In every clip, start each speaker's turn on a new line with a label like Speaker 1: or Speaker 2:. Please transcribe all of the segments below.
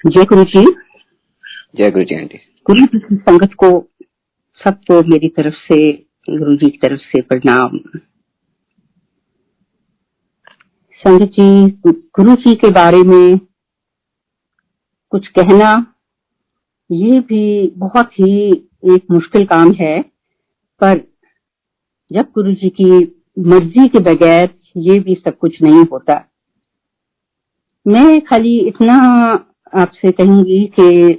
Speaker 1: जय गुरु जी।
Speaker 2: जय गुरु जी आंटी।
Speaker 1: गुरु जी की संगत को सबको मेरी तरफ से, गुरु जी की तरफ से प्रणाम। संगत जी, गुरु जी के बारे में कुछ कहना ये भी बहुत ही एक मुश्किल काम है, पर जब गुरु जी की मर्जी के बगैर ये भी सब कुछ नहीं होता। मैं खाली इतना आपसे कहूंगी कि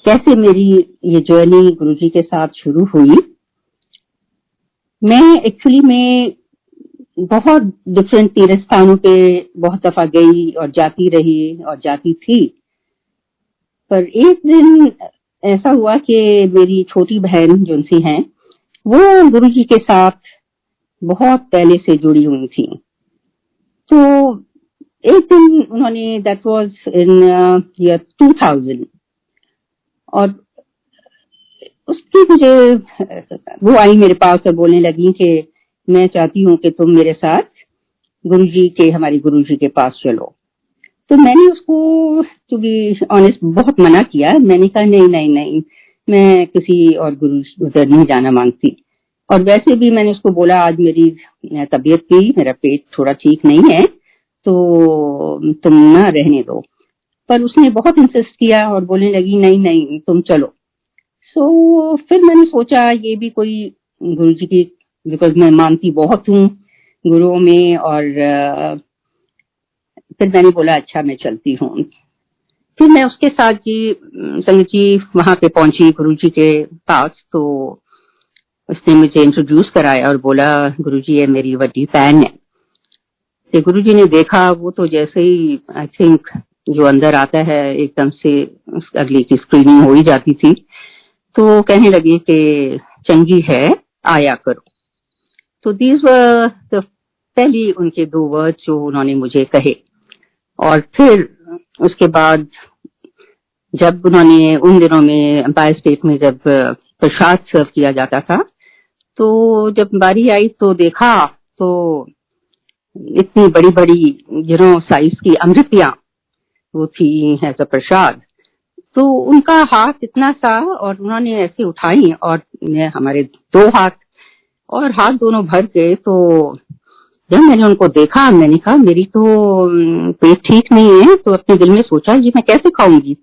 Speaker 1: कैसे मेरी ये जर्नी गुरु जी के साथ शुरू हुई। मैं एक्चुअली में बहुत डिफरेंट तीर्थ स्थानों पे बहुत दफा गई और जाती रही और जाती थी, पर एक दिन ऐसा हुआ कि मेरी छोटी बहन जो उनसी हैं वो गुरु जी के साथ बहुत पहले से जुड़ी हुई थी। तो एक दिन उन्होंने, दैट वाज इन ईयर 2000, और उसकी मुझे वो आई मेरे पास और बोलने लगी कि मैं चाहती हूँ कि तुम मेरे साथ गुरुजी के, हमारे गुरुजी के पास चलो। तो मैंने उसको टू बी ऑनेस्ट बहुत मना किया। मैंने कहा नहीं नहीं नहीं, मैं किसी और गुरु उधर नहीं जाना मांगती। और वैसे भी मैंने उसको बोला आज मेरी तबीयत भी, मेरा पेट थोड़ा ठीक नहीं है, तो तुम ना रहने दो। पर उसने बहुत इंसिस्ट किया और बोलने लगी नहीं नहीं तुम चलो। सो फिर मैंने सोचा ये भी कोई गुरु जी की, बिकॉज मैं मानती बहुत हूँ गुरुओं में, और फिर मैंने बोला अच्छा मैं चलती हूँ। फिर मैं उसके साथ जी, संगत जी, वहां पे पहुंची गुरु जी के पास। तो उसने मुझे इंट्रोड्यूस कराया और बोला गुरु जी ये मेरी बड़ी बहन है। तो गुरु जी ने देखा, वो तो जैसे ही आई थिंक जो अंदर आता है एकदम से अगली की स्क्रीनिंग हो ही जाती थी। तो कहने लगे कि चंगी है आया करो। तो दीज वर द पहली उनके 2 वर्ड जो उन्होंने मुझे कहे। और फिर उसके बाद जब उन्होंने उन दिनों में एम्पायर स्टेट में जब प्रसाद सर्व किया जाता था, तो जब बारी आई तो देखा तो इतनी बड़ी बड़ी साइज की अमृतियां वो थी एज अ प्रसाद। तो उनका हाथ इतना सा, और उन्होंने ऐसे उठाई और हमारे 2 हाथ, और हाथ दोनों भर गए। तो जब मैंने उनको देखा मैंने कहा मेरी तो पेट ठीक नहीं है। तो अपने दिल में सोचा ये मैं कैसे खाऊंगी।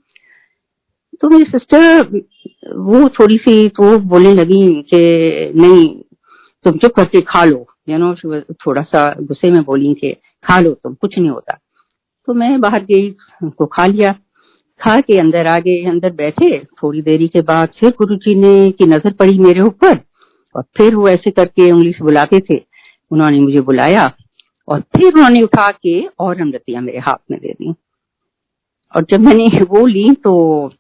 Speaker 1: तो मेरी सिस्टर वो थोड़ी सी तो बोलने लगी कि नहीं तुम चुप करके खा लो, थोड़ा सा गुस्से में बोली कि खा लो तुम, कुछ नहीं होता। तो मैं बाहर गई, उनको खा लिया। खा के अंदर आ गए, अंदर बैठे। थोड़ी देरी के बाद फिर गुरुजी ने की नजर पड़ी मेरे ऊपर, और फिर वो ऐसे करके उंगली से बुलाते थे। उन्होंने मुझे बुलाया और फिर उन्होंने उठा के और अमृतियां मेरे हाथ में दे दी। और जब मैंने वो ली तो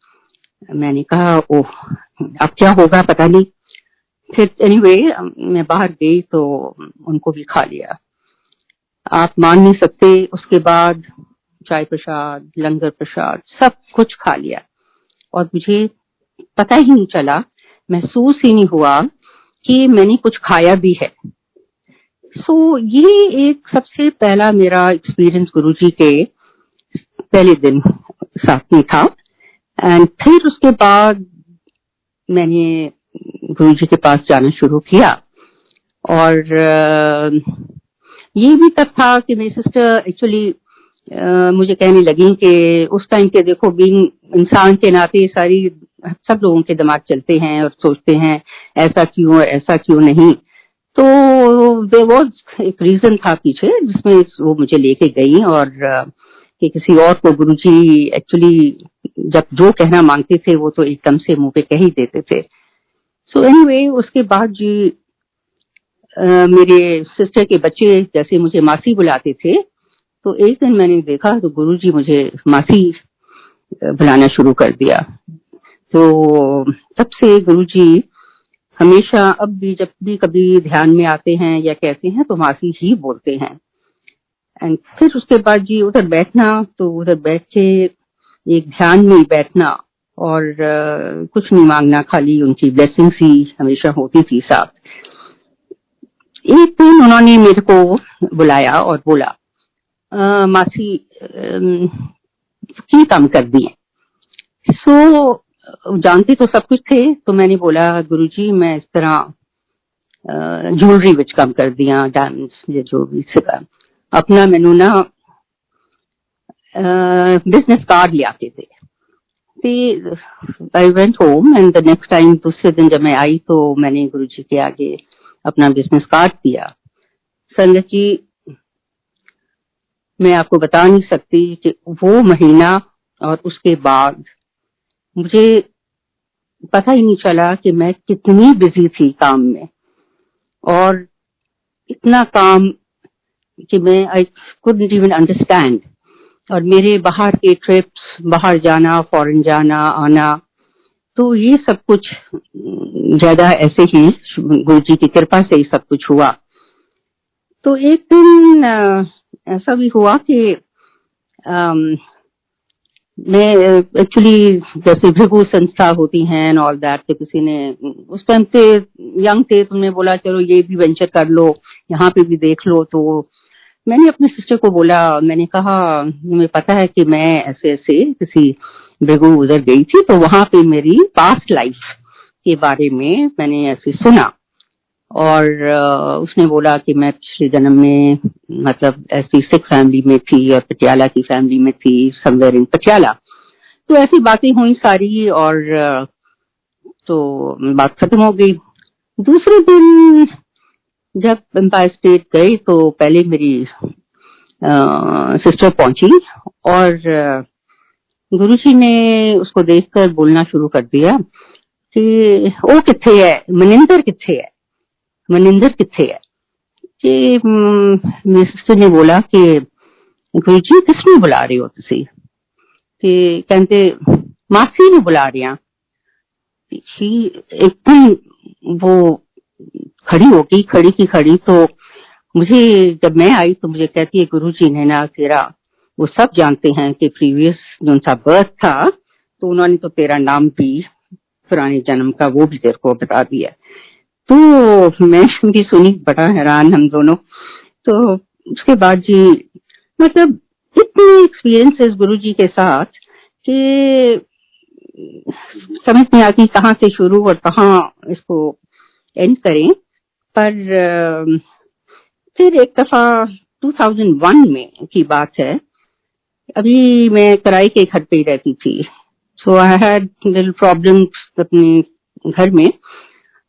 Speaker 1: मैंने कहा ओह अब क्या होगा पता नहीं। फिर एनीवे मैं बाहर गई तो उनको भी खा लिया। आप मान नहीं सकते, उसके बाद चाय प्रसाद, लंगर प्रसाद, सब कुछ खा लिया और मुझे पता ही नहीं चला, महसूस ही नहीं हुआ कि मैंने कुछ खाया भी है। सो ये एक सबसे पहला मेरा एक्सपीरियंस गुरुजी के पहले दिन साथ में था। एंड फिर उसके बाद मैंने गुरुजी के पास जाना शुरू किया। और ये भी तब था कि मेरी सिस्टर एक्चुअली मुझे कहने लगी कि उस टाइम पे देखो बीइंग इंसान के नाते सारी सब लोगों के दिमाग चलते हैं और सोचते हैं ऐसा क्यों और ऐसा क्यों नहीं। तो देयर वाज एक रीजन था पीछे जिसमें वो मुझे लेके गई, और कि किसी और को गुरुजी एक्चुअली जब जो कहना मांगते थे वो तो एकदम से मुंह पे कह ही देते थे। सो एनीवे उसके बाद जी मेरे सिस्टर के बच्चे जैसे मुझे मासी बुलाते थे, तो एक दिन मैंने देखा तो गुरुजी मुझे मासी बुलाना शुरू कर दिया। तो तब से गुरुजी हमेशा अब भी जब भी कभी ध्यान में आते हैं या कहते हैं तो मासी ही बोलते हैं। एंड फिर उसके बाद जी उधर बैठना, तो उधर बैठ के एक ध्यान में बैठना और कुछ नहीं मांगना, खाली उनकी ब्लेसिंग्स ही हमेशा होती थी साथ। एक दिन उन्होंने मेरे को बुलाया और बोला मासी की कम कर दिए। सो जानते तो सब कुछ थे, तो मैंने बोला गुरुजी मैं इस तरह ज्वेलरी विच कम कर दिया, डायमंड्स या जो भी सीखा, अपना मैनू ना बिजनेस कार्ड ले आते थे। I went home and the next time, दूसरे दिन जब मैं आई तो मैंने गुरुजी के आगे अपना बिजनेस कार्ड दिया। संगत जी, मैं आपको बता नहीं सकती कि वो महीना और उसके बाद मुझे पता ही नहीं चला कि मैं कितनी बिजी थी काम में, और इतना काम कि मैं आई कुडंट इवन अंडरस्टैंड। और मेरे बाहर के ट्रिप्स, बाहर जाना, फॉरेन जाना आना, तो ये सब कुछ ज्यादा ऐसे ही गुरुजी की कृपा से ही सब कुछ हुआ। तो एक दिन ऐसा भी हुआ कि मैं एक्चुअली जैसे भृगु संस्था होती हैं एंड ऑल दैट, तो किसी ने उस टाइम पे यंग थे, तुमने बोला चलो ये भी वेंचर कर लो, यहाँ पे भी देख लो। तो मैंने अपनी सिस्टर को बोला, मैंने कहा मुझे पता है कि मैं ऐसे ऐसे किसी भृगु उधर गई थी, तो वहां पे मेरी पास्ट लाइफ के बारे में मैंने ऐसे सुना। और उसने बोला कि मैं पिछले जन्म में मतलब ऐसी सिख फैमिली में थी और पटियाला की फैमिली में थी, समवेयर इन पटियाला। तो ऐसी बातें हुई सारी, और तो बात खत्म हो गई। दूसरे दिन जब एम्पायर स्टेट गए तो पहले मेरी सिस्टर पहुंची, और गुरुजी ने उसको देखकर बोलना शुरू कर दिया कि ओ किथे है, मनिंदर किथे है, मनिंदर किथे है। कि मेरी सिस्टर ने बोला कि गुरुजी किसने बुला रहे हो तुसी? कि कहते मासी ने बुला रही हैं। एकदम वो खड़ी हो गई, खड़ी की खड़ी। तो मुझे जब मैं आई तो मुझे कहती है गुरुजी ने ना तेरा, वो सब जानते हैं कि प्रीवियस जो उनका बर्थ था, तो उन्होंने तो तेरा नाम भी पुराने जन्म का वो भी तेरे को बता दिया। तो मैं भी सुनी, बड़ा हैरान हम दोनों। तो उसके बाद जी मतलब इतने एक्सपीरियंसेस गुरुजी के साथ कि समझ नहीं आती कहाँ से शुरू और कहाँ इसको एंड करें। पर फिर एक दफा 2001 में की बात है, अभी मैं किराए के घर पे ही रहती थी। सो आई हैड लिटिल प्रॉब्लम्स अपने घर में,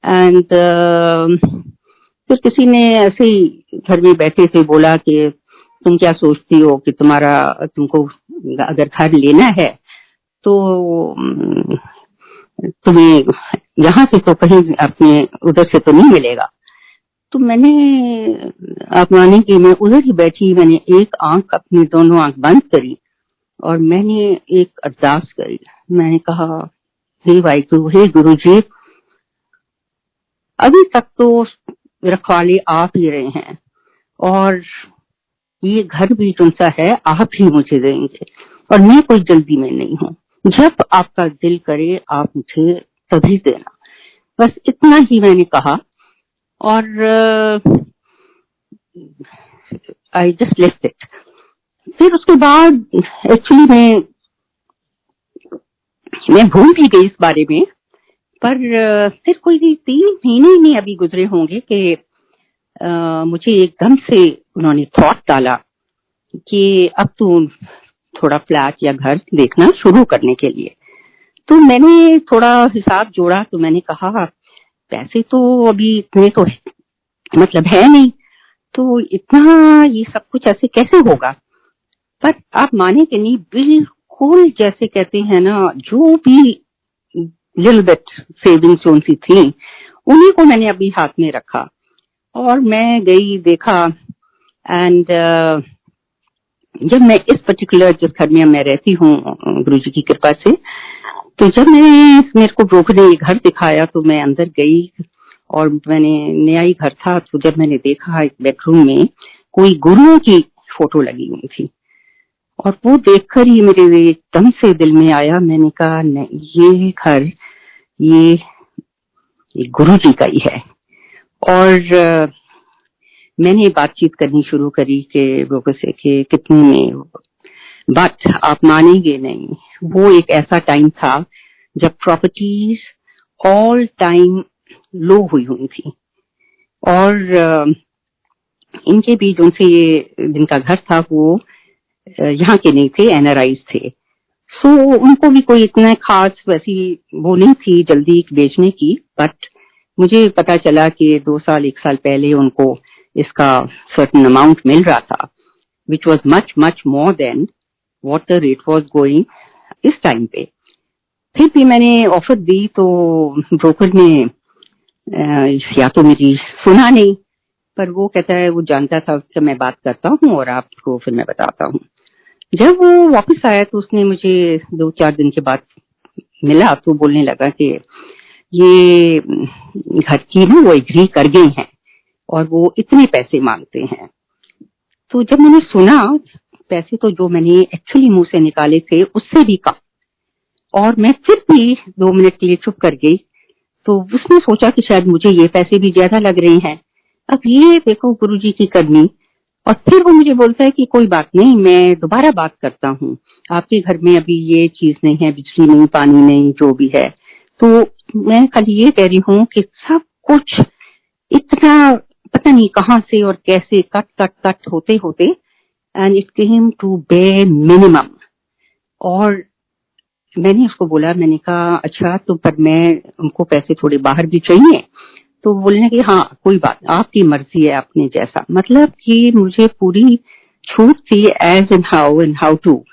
Speaker 1: एंड फिर किसी ने ऐसे ही घर में बैठे थे बोला कि तुम क्या सोचती हो कि तुमको अगर घर लेना है तो तुम्हें यहाँ से तो कहीं अपने उधर से तो नहीं मिलेगा। तो मैंने आप माने कि मैं उधर ही बैठी, मैंने एक आंख, अपनी दोनों आंख बंद करी और मैंने एक अरदास करी। मैंने कहा हे वाहिगुरु, हे गुरुजी, अभी तक तो रखवाले आप ही रहे हैं और ये घर भी जो सा है आप ही मुझे देंगे, और मैं कोई जल्दी में नहीं हूँ, जब आपका दिल करे आप मुझे तभी देना। बस इतना ही मैंने कहा और आई जस्ट लेफ्ट इट। फिर उसके बाद एक्चुअली मैं भूल भी गई इस बारे में, पर फिर कोई 3 महीने ही नहीं अभी गुजरे होंगे कि मुझे एकदम से उन्होंने थॉट डाला कि अब तू थोड़ा फ्लैट या घर देखना शुरू करने के लिए। तो मैंने थोड़ा हिसाब जोड़ा, तो मैंने कहा पैसे तो अभी इतने तो मतलब है नहीं, तो इतना ये सब कुछ ऐसे कैसे होगा। पर आप माने कि नहीं, बिल्कुल जैसे कहते हैं ना, जो भी लिटिल बिट सेविंग्स जो उनकी थी उन्हीं को मैंने अभी हाथ में रखा और मैं गई, देखा। एंड जब मैं इस पर्टिकुलर जिस घर में मैं रहती हूँ गुरुजी की कृपा से, तो जब मेरे को ब्रोकर ने ये घर दिखाया तो मैं अंदर गई और मैंने, नया ही घर था, तो जब मैंने देखा एक बेडरूम में कोई गुरुओं की फोटो लगी हुई थी और वो देखकर ही मेरे एकदम से दिल में आया। मैंने कहा नहीं, ये घर ये गुरुजी का ही है। और मैंने बातचीत करनी शुरू करी कि ब्रोकर से कि कितने में। बट आप मानेंगे नहीं, वो एक ऐसा टाइम था जब प्रॉपर्टीज ऑल टाइम लो हुई थी, और इनके बीच उनसे ये जिनका घर था वो यहाँ के नहीं थे, एनआरआईज थे। सो उनको भी कोई इतना खास वैसी वो नहीं थी जल्दी बेचने की, बट मुझे पता चला कि 2 साल 1 साल पहले उनको इसका सर्टेन अमाउंट मिल रहा था, which was much much more than what the rate was going इस टाइम पे। फिर भी मैंने ऑफर दी तो ब्रोकर ने या तो मेरी सुना नहीं, पर वो कहता है वो जानता था कि मैं बात करता हूँ और आपको फिर मैं बताता हूँ। जब वो वापस आया तो उसने मुझे 2-4 दिन के बाद मिला तो बोलने लगा कि ये घर की ना वो एग्री कर गई हैं और वो इतने पैसे मांगते हैं। तो जब मैंने सुना पैसे तो जो मैंने एक्चुअली मुंह से निकाले थे उससे भी कम, और मैं फिर भी 2 मिनट के लिए चुप कर गई। तो उसने सोचा कि शायद मुझे ये पैसे भी ज्यादा लग रहे हैं। अब ये देखो गुरुजी की करनी। और फिर वो मुझे बोलता है कि कोई बात नहीं, मैं दोबारा बात करता हूँ, आपके घर में अभी ये चीज नहीं है, बिजली नहीं, पानी नहीं, जो भी है। तो मैं खाली ये कह रही हूँ कि सब कुछ इतना पता नहीं कहाँ से और कैसे कट कट कट होते होते and it came to be minimum. और मैंने उसको बोला, मैंने कहा अच्छा तो पर मैं उनको पैसे थोड़े बाहर भी चाहिए। तो बोलने की हाँ कोई बात, आपकी मर्जी है, आपने जैसा, मतलब कि मुझे पूरी छूट थी as and how to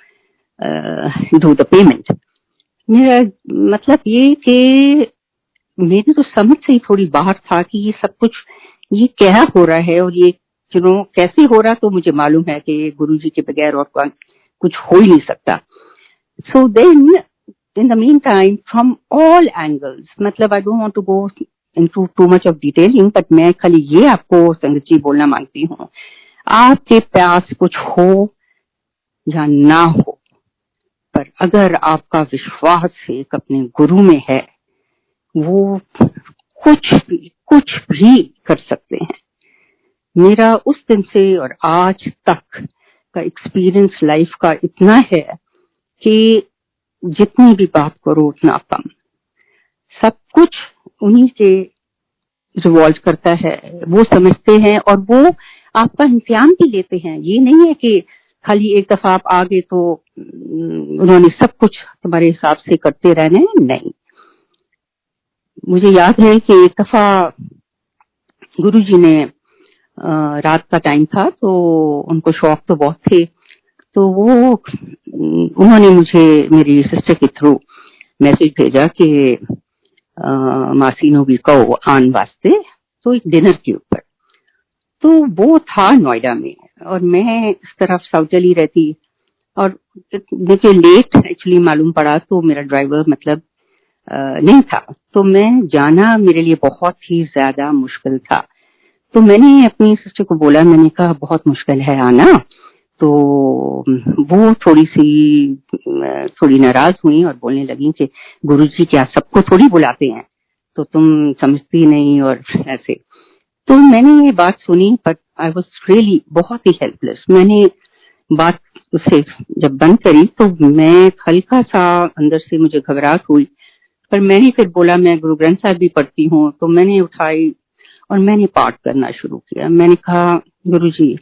Speaker 1: do the payment. मेरा मतलब ये कि मेरी तो समझ से ही थोड़ी बाहर था कि ये सब कुछ ये क्या हो रहा है और ये कैसे हो रहा। तो मुझे मालूम है कि गुरुजी के बगैर और कुछ हो ही नहीं सकता। So then in the meantime from all angles, मतलब I don't want to go into too much of detailing, but मैं खाली ये आपको संगत जी बोलना मांगती हूँ, आपके पास कुछ हो या ना हो, पर अगर आपका विश्वास एक अपने गुरु में है, वो कुछ भी कर सकते हैं। मेरा उस दिन से और आज तक का एक्सपीरियंस लाइफ का इतना है कि जितनी भी बात करो उतना कम। सब कुछ उन्हीं से रिवॉल्व करता है, वो समझते हैं और वो आपका इंतजाम भी लेते हैं। ये नहीं है कि खाली एक दफा आप आ गए तो उन्होंने सब कुछ तुम्हारे हिसाब से करते रहना है, नहीं। मुझे याद है कि एक दफा गुरुजी ने रात का टाइम था तो उनको शौक तो बहुत थे, तो वो उन्होंने मुझे मेरी सिस्टर के थ्रू मैसेज भेजा कि मासी नो भी कहो आन वास्ते, तो एक डिनर के ऊपर। तो वो था नोएडा में और मैं इस तरफ साउथ दिल्ली रहती, और मुझे लेट एक्चुअली मालूम पड़ा तो मेरा ड्राइवर मतलब नहीं था, तो मैं जाना मेरे लिए बहुत ही ज्यादा मुश्किल था। तो मैंने अपनी सिस्टर को बोला, मैंने कहा बहुत मुश्किल है आना। तो वो थोड़ी नाराज हुई और बोलने लगी कि गुरुजी क्या सबको थोड़ी बुलाते हैं, तो तुम समझती नहीं और ऐसे। तो मैंने ये बात सुनी, बट आई वॉज रियली बहुत ही हेल्पलेस। मैंने बात उससे जब बंद करी तो मैं हल्का सा अंदर से मुझे घबराहट हुई, पर मैंने फिर बोला मैं गुरु ग्रंथ साहब भी पढ़ती हूँ, तो मैंने उठाई और मैंने पाठ करना शुरू किया। मैंने कहा गुरुजी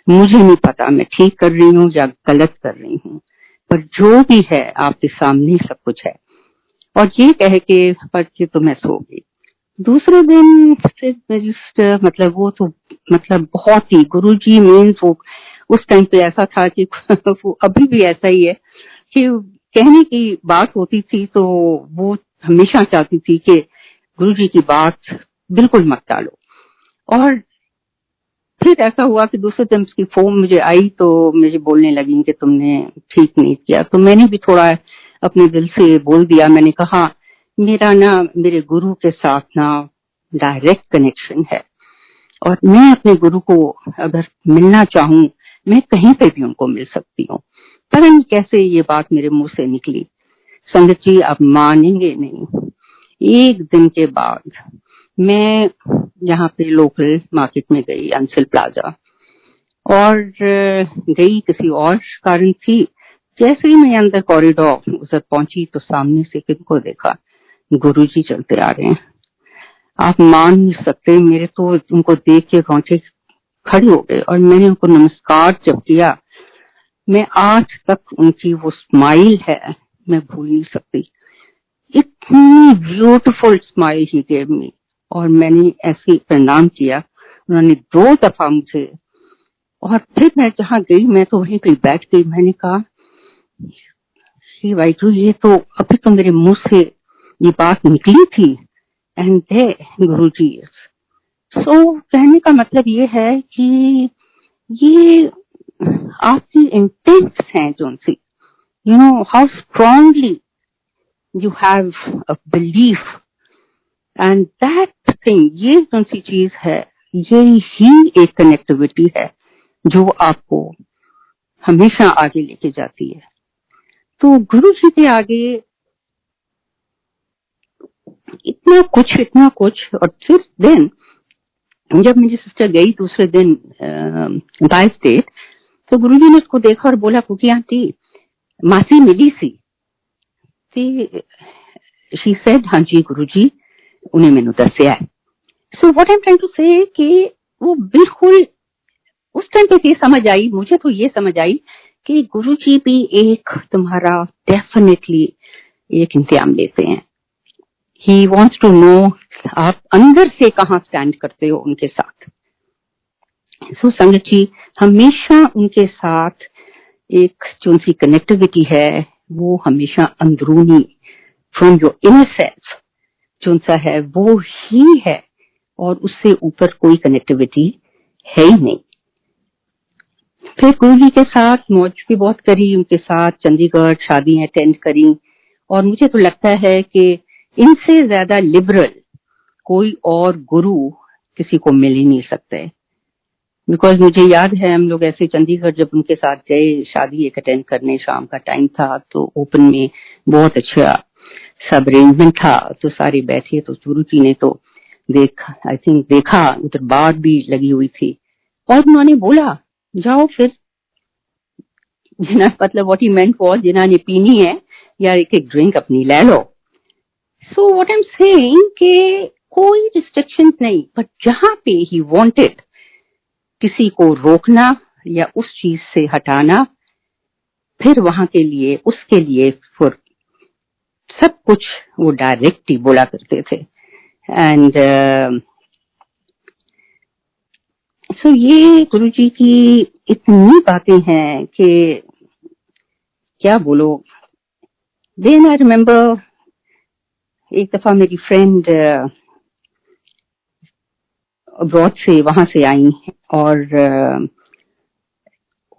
Speaker 1: मुझे नहीं पता मैं ठीक कर रही हूँ या गलत कर रही हूँ, पर जो भी है आपके सामने सब कुछ है। और ये कह के पढ़ के तो मैं सो गई। दूसरे दिन फिर मेरी मतलब वो तो मतलब बहुत ही गुरुजी मीन्स वो उस टाइम पे ऐसा था कि वो अभी भी ऐसा ही है कि कहने की बात होती थी तो वो हमेशा चाहती थी कि गुरुजी की बात बिल्कुल मत टालो। और फिर ऐसा हुआ कि दूसरे दिन उसकी फोन मुझे आई तो मुझे बोलने लगी कि तुमने ठीक नहीं किया। तो मैंने भी थोड़ा अपने दिल से बोल दिया, मैंने कहा मेरा ना मेरे गुरु के साथ ना डायरेक्ट कनेक्शन है और मैं अपने गुरु को अगर मिलना चाहूं मैं कहीं पे भी उनको मिल सकती हूँ। पता नहीं कैसे ये बात मेरे मुंह से निकली। संगत जी आप मानेंगे नहीं, एक दिन के बाद मैं यहाँ पे लोकल मार्केट में गई, अंसल प्लाजा, और गई किसी और कारण थी, जैसे ही मैं अंदर कॉरिडोर उधर पहुंची तो सामने से किनको देखा, गुरुजी चलते आ रहे हैं। आप मान नहीं सकते, मेरे तो उनको देख के रोंगटे खड़े हो गए और मैंने उनको नमस्कार जब किया, मैं आज तक उनकी वो स्माइल है मैं भूल नहीं सकती। इतनी beautiful smile he gave me, और मैंने ऐसे प्रणाम किया। उन्होंने 2 दफा मुझे, और फिर मैं जहाँ गई मैं तो वहीं पे बैठ गई। मैंने कहा श्री वाहिगुरु, ये तो अभी तो मेरे मुंह से ये बात निकली थी, एंड दे गुरुजी। सो कहने का मतलब ये है कि ये आपकी इंटेंट्स हैं जो see, you know how strongly you have a belief, and that thing, ये कौन सी चीज है, ये ही एक कनेक्टिविटी है जो आपको हमेशा आगे लेके जाती है। तो गुरु जी के आगे इतना कुछ। और फिर दिन जब मेरी सिस्टर गई दूसरे दिन बाय स्टेट, तो गुरु जी ने उसको देखा और बोला, कुकी आंटी मासी मिली सी। शी सेड, हाँ जी गुरुजी, उन्हें मैंने दसिया है। So what I am trying to say कि वो बिल्कुल उस टाइम पे ये समझ आई, मुझे तो ये समझ आई कि गुरुजी भी एक तुम्हारा डेफिनेटली एक इंतजाम लेते हैं। ही वांट्स टू नो आप अंदर से कहाँ स्टैंड करते हो उनके साथ। सो संगत जी, हमेशा उनके साथ एक जो उनकी कनेक्टिविटी है वो हमेशा अंदरूनी फ्रॉम योर इनर सेल्फ जो सा है वो ही है, और उससे ऊपर कोई कनेक्टिविटी है ही नहीं। फिर गुरु जी के साथ मौज भी बहुत करी, उनके साथ चंडीगढ़ शादी अटेंड करी, और मुझे तो लगता है कि इनसे ज्यादा लिबरल कोई और गुरु किसी को मिल ही नहीं सकते। बिकॉज मुझे याद है हम लोग ऐसे चंडीगढ़ जब उनके साथ गए शादी एक अटेंड करने, शाम का टाइम था, तो ओपन में बहुत अच्छा सब अरेंजमेंट था, तो सारे बैठे, तो गुरु जी ने तो देखा उधर बार भी लगी हुई थी, और उन्होंने बोला जाओ फिर, मतलब व्हाट ही मेंट वाज, जिन्होंने पीनी है या एक ड्रिंक अपनी ले लो। So what I am saying कि कोई रिस्ट्रिक्शंस नहीं, बट जहां पे ही वांटेड किसी को रोकना या उस चीज से हटाना, फिर वहां के लिए उसके लिए फिर सब कुछ वो डायरेक्ट ही बोला करते थे। एंड सो ये गुरुजी की इतनी बातें हैं कि क्या बोलो। देन आई रिमेम्बर एक दफा मेरी फ्रेंड अब्रॉड से वहां से आई, और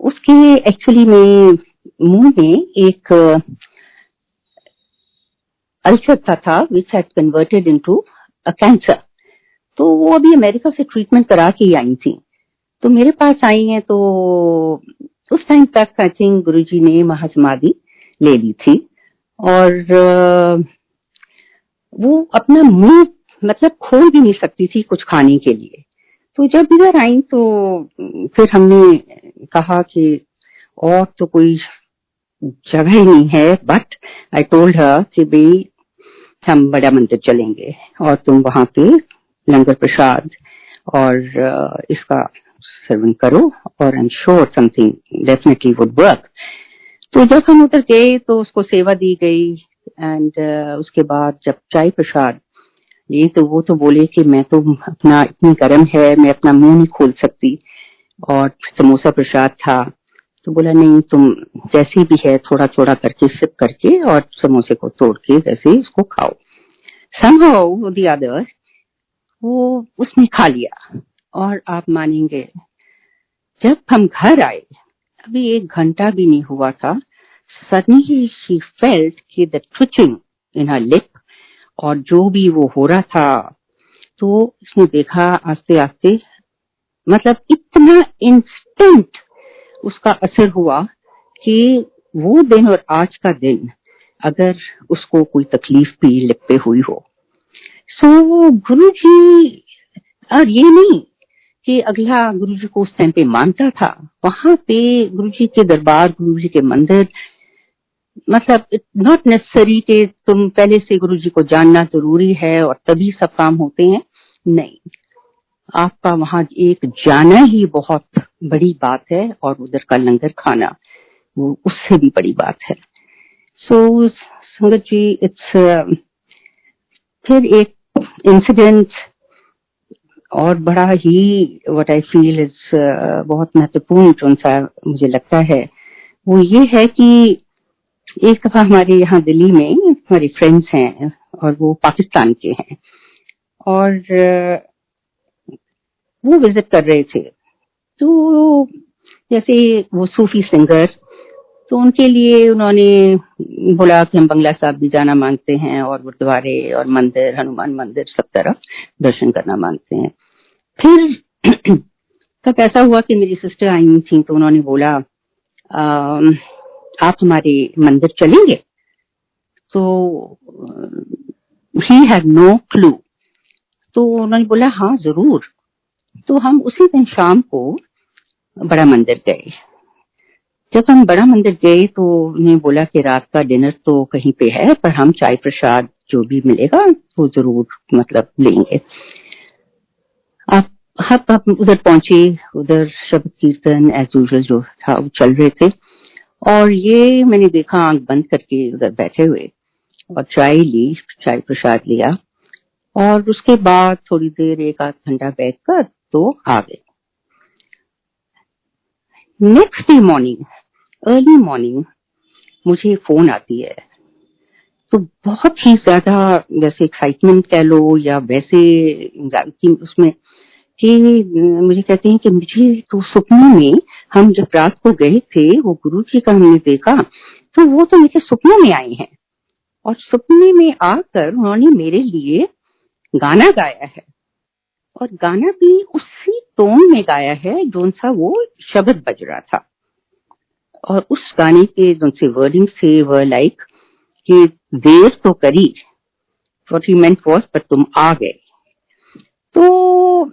Speaker 1: उसके एक्चुअली में मुंह में एक अल्सर था which had converted into a cancer. तो वो अभी अमेरिका से ट्रीटमेंट करा के ही आई थी, तो मेरे पास आई हैं। तो उस टाइम तक आई थिंक गुरुजी ने महासमाधि ले ली थी, और वो अपना मुंह मतलब खोल भी नहीं सकती थी कुछ खाने के लिए। तो जब इधर आई तो फिर हमने कहा कि और तो कोई जगह ही नहीं है, बट आई टोल्ड हर कि भाई हम बड़ा मंदिर चलेंगे और तुम वहां पे लंगर प्रसाद और इसका सेवन करो, और I am sure something definitely would work. तो जब हम उधर गए तो उसको सेवा दी गई, एंड उसके बाद जब चाय प्रसाद ये, तो वो तो बोले कि मैं तो अपना इतनी गर्म है मैं अपना मुंह नहीं खोल सकती, और समोसा प्रसाद था, तो बोला नहीं तुम जैसी भी है थोड़ा थोड़ा करके सिप करके और समोसे को तोड़ के जैसे इसको खाओ। somehow the other वो उसने खा लिया, और आप मानेंगे जब हम घर आए अभी 1 घंटा भी नहीं हुआ था, suddenly she felt कि the twitching in her lip, और जो भी वो हो रहा था, तो उसने देखा आस्ते आस्ते, मतलब इतना इंस्टेंट उसका असर हुआ कि वो दिन और आज का दिन अगर उसको कोई तकलीफ भी लिप पे हुई हो। सो गुरुजी, और ये नहीं कि अगला गुरुजी को उस टाइम पे मानता था, वहां पे गुरुजी के दरबार, गुरुजी के मंदिर मतलब नॉट नेसेसरी कि तुम पहले से गुरुजी को जानना जरूरी है और तभी सब काम होते हैं, नहीं, आपका वहां एक जाना ही बहुत बड़ी बात है और उधर का लंगर खाना वो उससे भी बड़ी बात है। सो संगत जी, इट्स फिर एक इंसिडेंट और बड़ा ही व्हाट आई फील इज बहुत महत्वपूर्ण जो सा मुझे लगता है वो ये है कि एक दफा हमारे यहाँ दिल्ली में हमारे फ्रेंड्स हैं और वो पाकिस्तान के हैं और वो विजिट कर रहे थे। तो जैसे वो सूफी सिंगर, तो उनके लिए उन्होंने बोला कि हम बंगला साहब भी जाना मांगते हैं और गुरुद्वारे और मंदिर, हनुमान मंदिर सब तरफ दर्शन करना मांगते हैं। फिर तब ऐसा हुआ कि मेरी सिस्टर आई थी तो उन्होंने बोला आप हमारे मंदिर चलेंगे? तो ही हैड नो क्लू। तो उन्होंने बोला हाँ जरूर। तो हम उसी दिन शाम को बड़ा मंदिर गए। जब हम बड़ा मंदिर गए तो उन्हें बोला कि रात का डिनर तो कहीं पे है पर हम चाय प्रसाद जो भी मिलेगा वो जरूर मतलब लेंगे। आप उधर पहुंचे, उधर शब्द कीर्तन एज यूजुअल जो था वो चल रहे थे और ये मैंने देखा आंख बंद करके उधर बैठे हुए और चाय ली, चाय प्रसाद लिया और उसके बाद थोड़ी देर एक आध घंटा बैठकर तो आ गए। Next day morning, early morning मुझे फोन आती है तो बहुत ही ज्यादा वैसे एक्साइटमेंट कह लो या वैसे उसमें कि मुझे कहते हैं कि मुझे तो सपनों में हम जब रात को गए थे वो गुरुजी का हमने देखा तो वो तो मेरे सपनों में आए हैं और सपने में आकर उन्होंने मेरे लिए गाना गाया है और गाना भी उसी टोन में गाया है जो सा वो शब्द बज रहा था और उस गाने के जो से वर्डिंग से वो लाइक कि देर तो करी, व्हाट ही मेंट वाज पर तुम आ गए। तो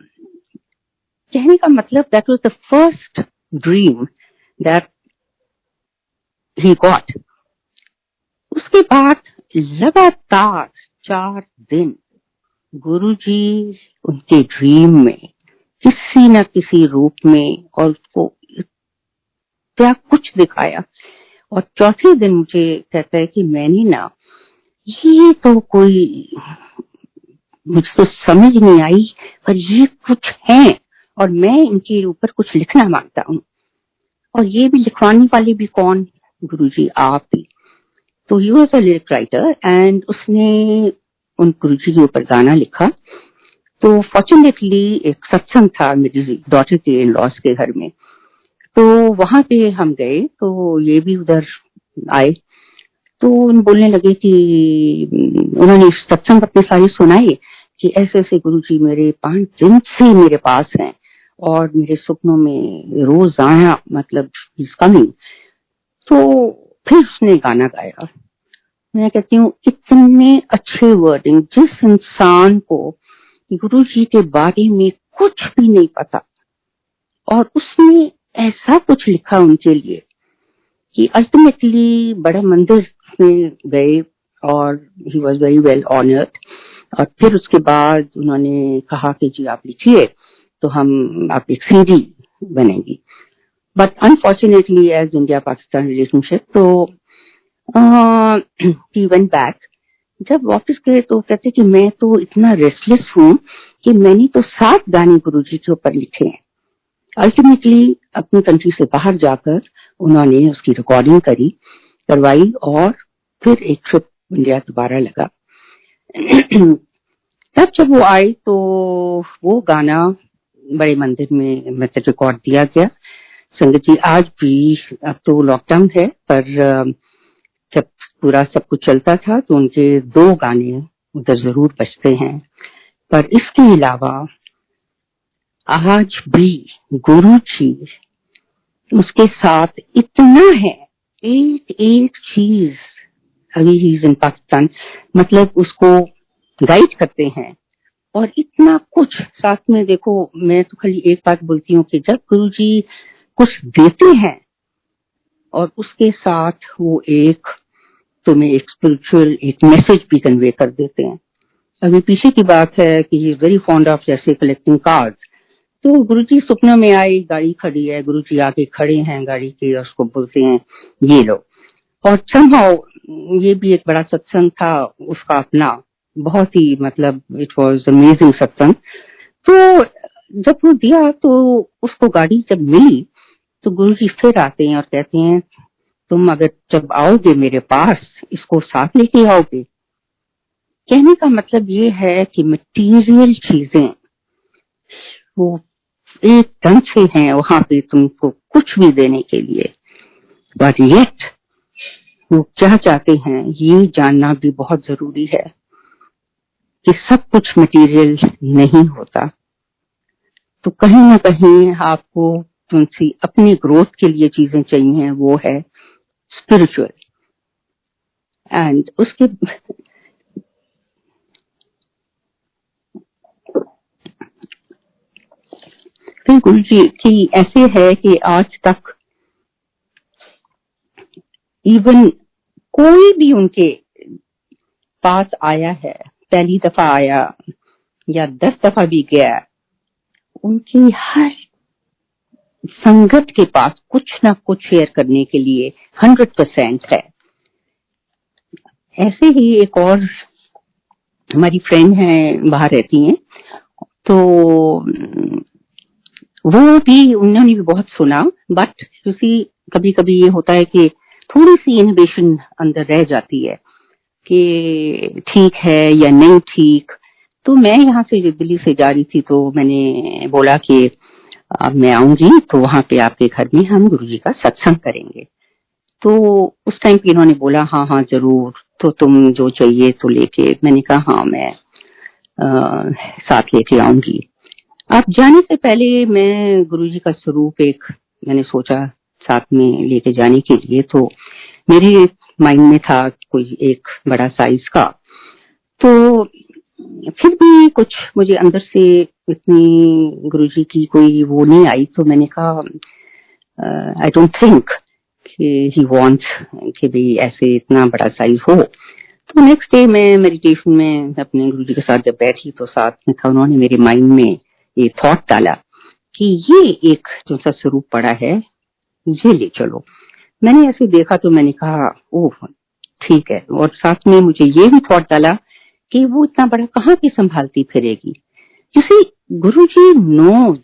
Speaker 1: कहने का मतलब that was the first dream that he got. उसके बाद लगातार 4 दिन गुरुजी उनके ड्रीम में किसी न किसी रूप में और उसको क्या कुछ दिखाया और चौथे दिन मुझे कहता है कि मैंने ना ये तो कोई मुझे तो समझ नहीं आई पर ये कुछ है और मैं इनके ऊपर कुछ लिखना मांगता हूँ और ये भी लिखवाने वाले भी कौन? गुरुजी आप ही। तो he was a lyric writer and उसने उन गुरुजी के ऊपर गाना लिखा। तो फॉर्चुनेटली एक सत्संग था मेरी डॉटर के इन लॉस के घर में, तो वहां पे हम गए तो ये भी उधर आए तो बोलने लगे कि उन्होंने सत्संग अपने सारे सुनाए कि ऐसे ऐसे गुरुजी मेरे 5 दिन से मेरे पास हैं और मेरे सपनों में रोज आया, मतलब इज कमिंग। तो फिर उसने गाना गाया। मैं कहती हूँ इतने अच्छे वर्डिंग, जिस इंसान को गुरुजी के बारे में कुछ भी नहीं पता और उसने ऐसा कुछ लिखा उनके लिए कि अल्टीमेटली बड़ा मंदिर में गए और he was very well honoured. और फिर उसके बाद उन्होंने कहा कि जी आप लिखिए तो हम आप एक सीडी बनेगी। But unfortunately as India Pakistan relationship तो ही वेंट बैक। जब वापस गए तो कहते कि मैं तो इतना रेस्टलेस हूँ कि मैंने तो 7 गाने गुरुजी के ऊपर लिखे हैं। अल्टीमेटली अपनी कंट्री से बाहर जाकर उन्होंने उसकी रिकॉर्डिंग करवाई और फिर एक ट्रिप इंडिया दोबारा लगा। तब जब वो आई तो वो गाना बड़े मंदिर में मतलब रिकॉर्ड दिया गया। संगत जी आज भी, अब तो लॉकडाउन है पर जब पूरा सब कुछ चलता था तो उनके 2 गाने उधर जरूर बजते हैं। पर इसके अलावा आज भी गुरुजी उसके साथ इतना है, एक चीज अभी ही इन पाकिस्तान मतलब उसको गाइड करते हैं और इतना कुछ साथ में। देखो मैं तो खाली एक बात बोलती हूँ कि जब गुरुजी कुछ देते हैं और उसके साथ वो एक तुम्हें एक स्पिरिचुअल एक मैसेज भी कन्वे कर देते हैं। अभी पीछे की बात है कि he is very fond of जैसे कलेक्टिंग कार्ड्स। तो गुरुजी सपनों में आई, गाड़ी खड़ी है, गुरुजी आके खड़े हैं गाड़ी के और उसको बोलते हैं ये लो। और somehow ये भी एक बड़ा सत्संग था उसका अपना, बहुत ही मतलब इट वाज अमेजिंग सत्संग। तो जब वो दिया तो उसको गाड़ी जब मिली तो गुरुजी फिर आते हैं और कहते हैं तुम अगर जब आओगे मेरे पास इसको साथ लेके आओगे। कहने का मतलब ये है कि मटीरियल चीजें वो एक ढंग से हैं वहां पे तुमको कुछ भी देने के लिए, बट येट वो क्या चाहते हैं ये जानना भी बहुत जरूरी है कि सब कुछ मटेरियल नहीं होता। तो कहीं ना कहीं आपको तुमसे अपनी ग्रोथ के लिए चीजें चाहिए, वो है स्पिरिचुअल। एंड उसके फिर गुरु जी की ऐसे है कि आज तक इवन कोई भी उनके पास आया है, पहली दफा आया या 10 दफा भी गया, उनकी हर संगत के पास कुछ ना कुछ शेयर करने के लिए 100% है। ऐसे ही एक और हमारी फ्रेंड है, बाहर रहती हैं, तो वो भी उन्होंने भी बहुत सुना, बट किसी कभी कभी ये होता है कि थोड़ी सी इनहिबिशन अंदर रह जाती है कि ठीक है या नहीं ठीक। तो मैं यहाँ से दिल्ली से जा रही थी तो मैंने बोला कि अब मैं आऊंगी तो वहां पे आपके घर में हम गुरुजी का सत्संग करेंगे। तो उस टाइम पे इन्होंने बोला हाँ हाँ जरूर, तो तुम जो चाहिए तो लेके। मैंने कहा हाँ मैं साथ लेके आऊंगी। अब जाने से पहले मैं गुरुजी का स्वरूप एक मैंने सोचा साथ में लेके जाने के लिए, तो मेरे माइंड में था कोई एक बड़ा साइज का। तो फिर भी कुछ मुझे अंदर से इतनी गुरुजी की कोई वो नहीं आई, तो मैंने कहा आई डोंट थिंक कि ही वांट्स कि भी ऐसे इतना बड़ा साइज हो। तो नेक्स्ट डे मैं मेडिटेशन में अपने गुरुजी के साथ जब बैठी तो साथ में था, उन्होंने मेरे माइंड में ये थॉट डाला कि ये एक जो सा स्वरूप पड़ा है ये ले चलो। मैंने ऐसे देखा तो मैंने कहा ओह ठीक है, और साथ में मुझे ये भी थॉट डाला कि वो इतना बड़ा कहाँ पे संभालती फिरेगी। जैसे गुरुजी नोज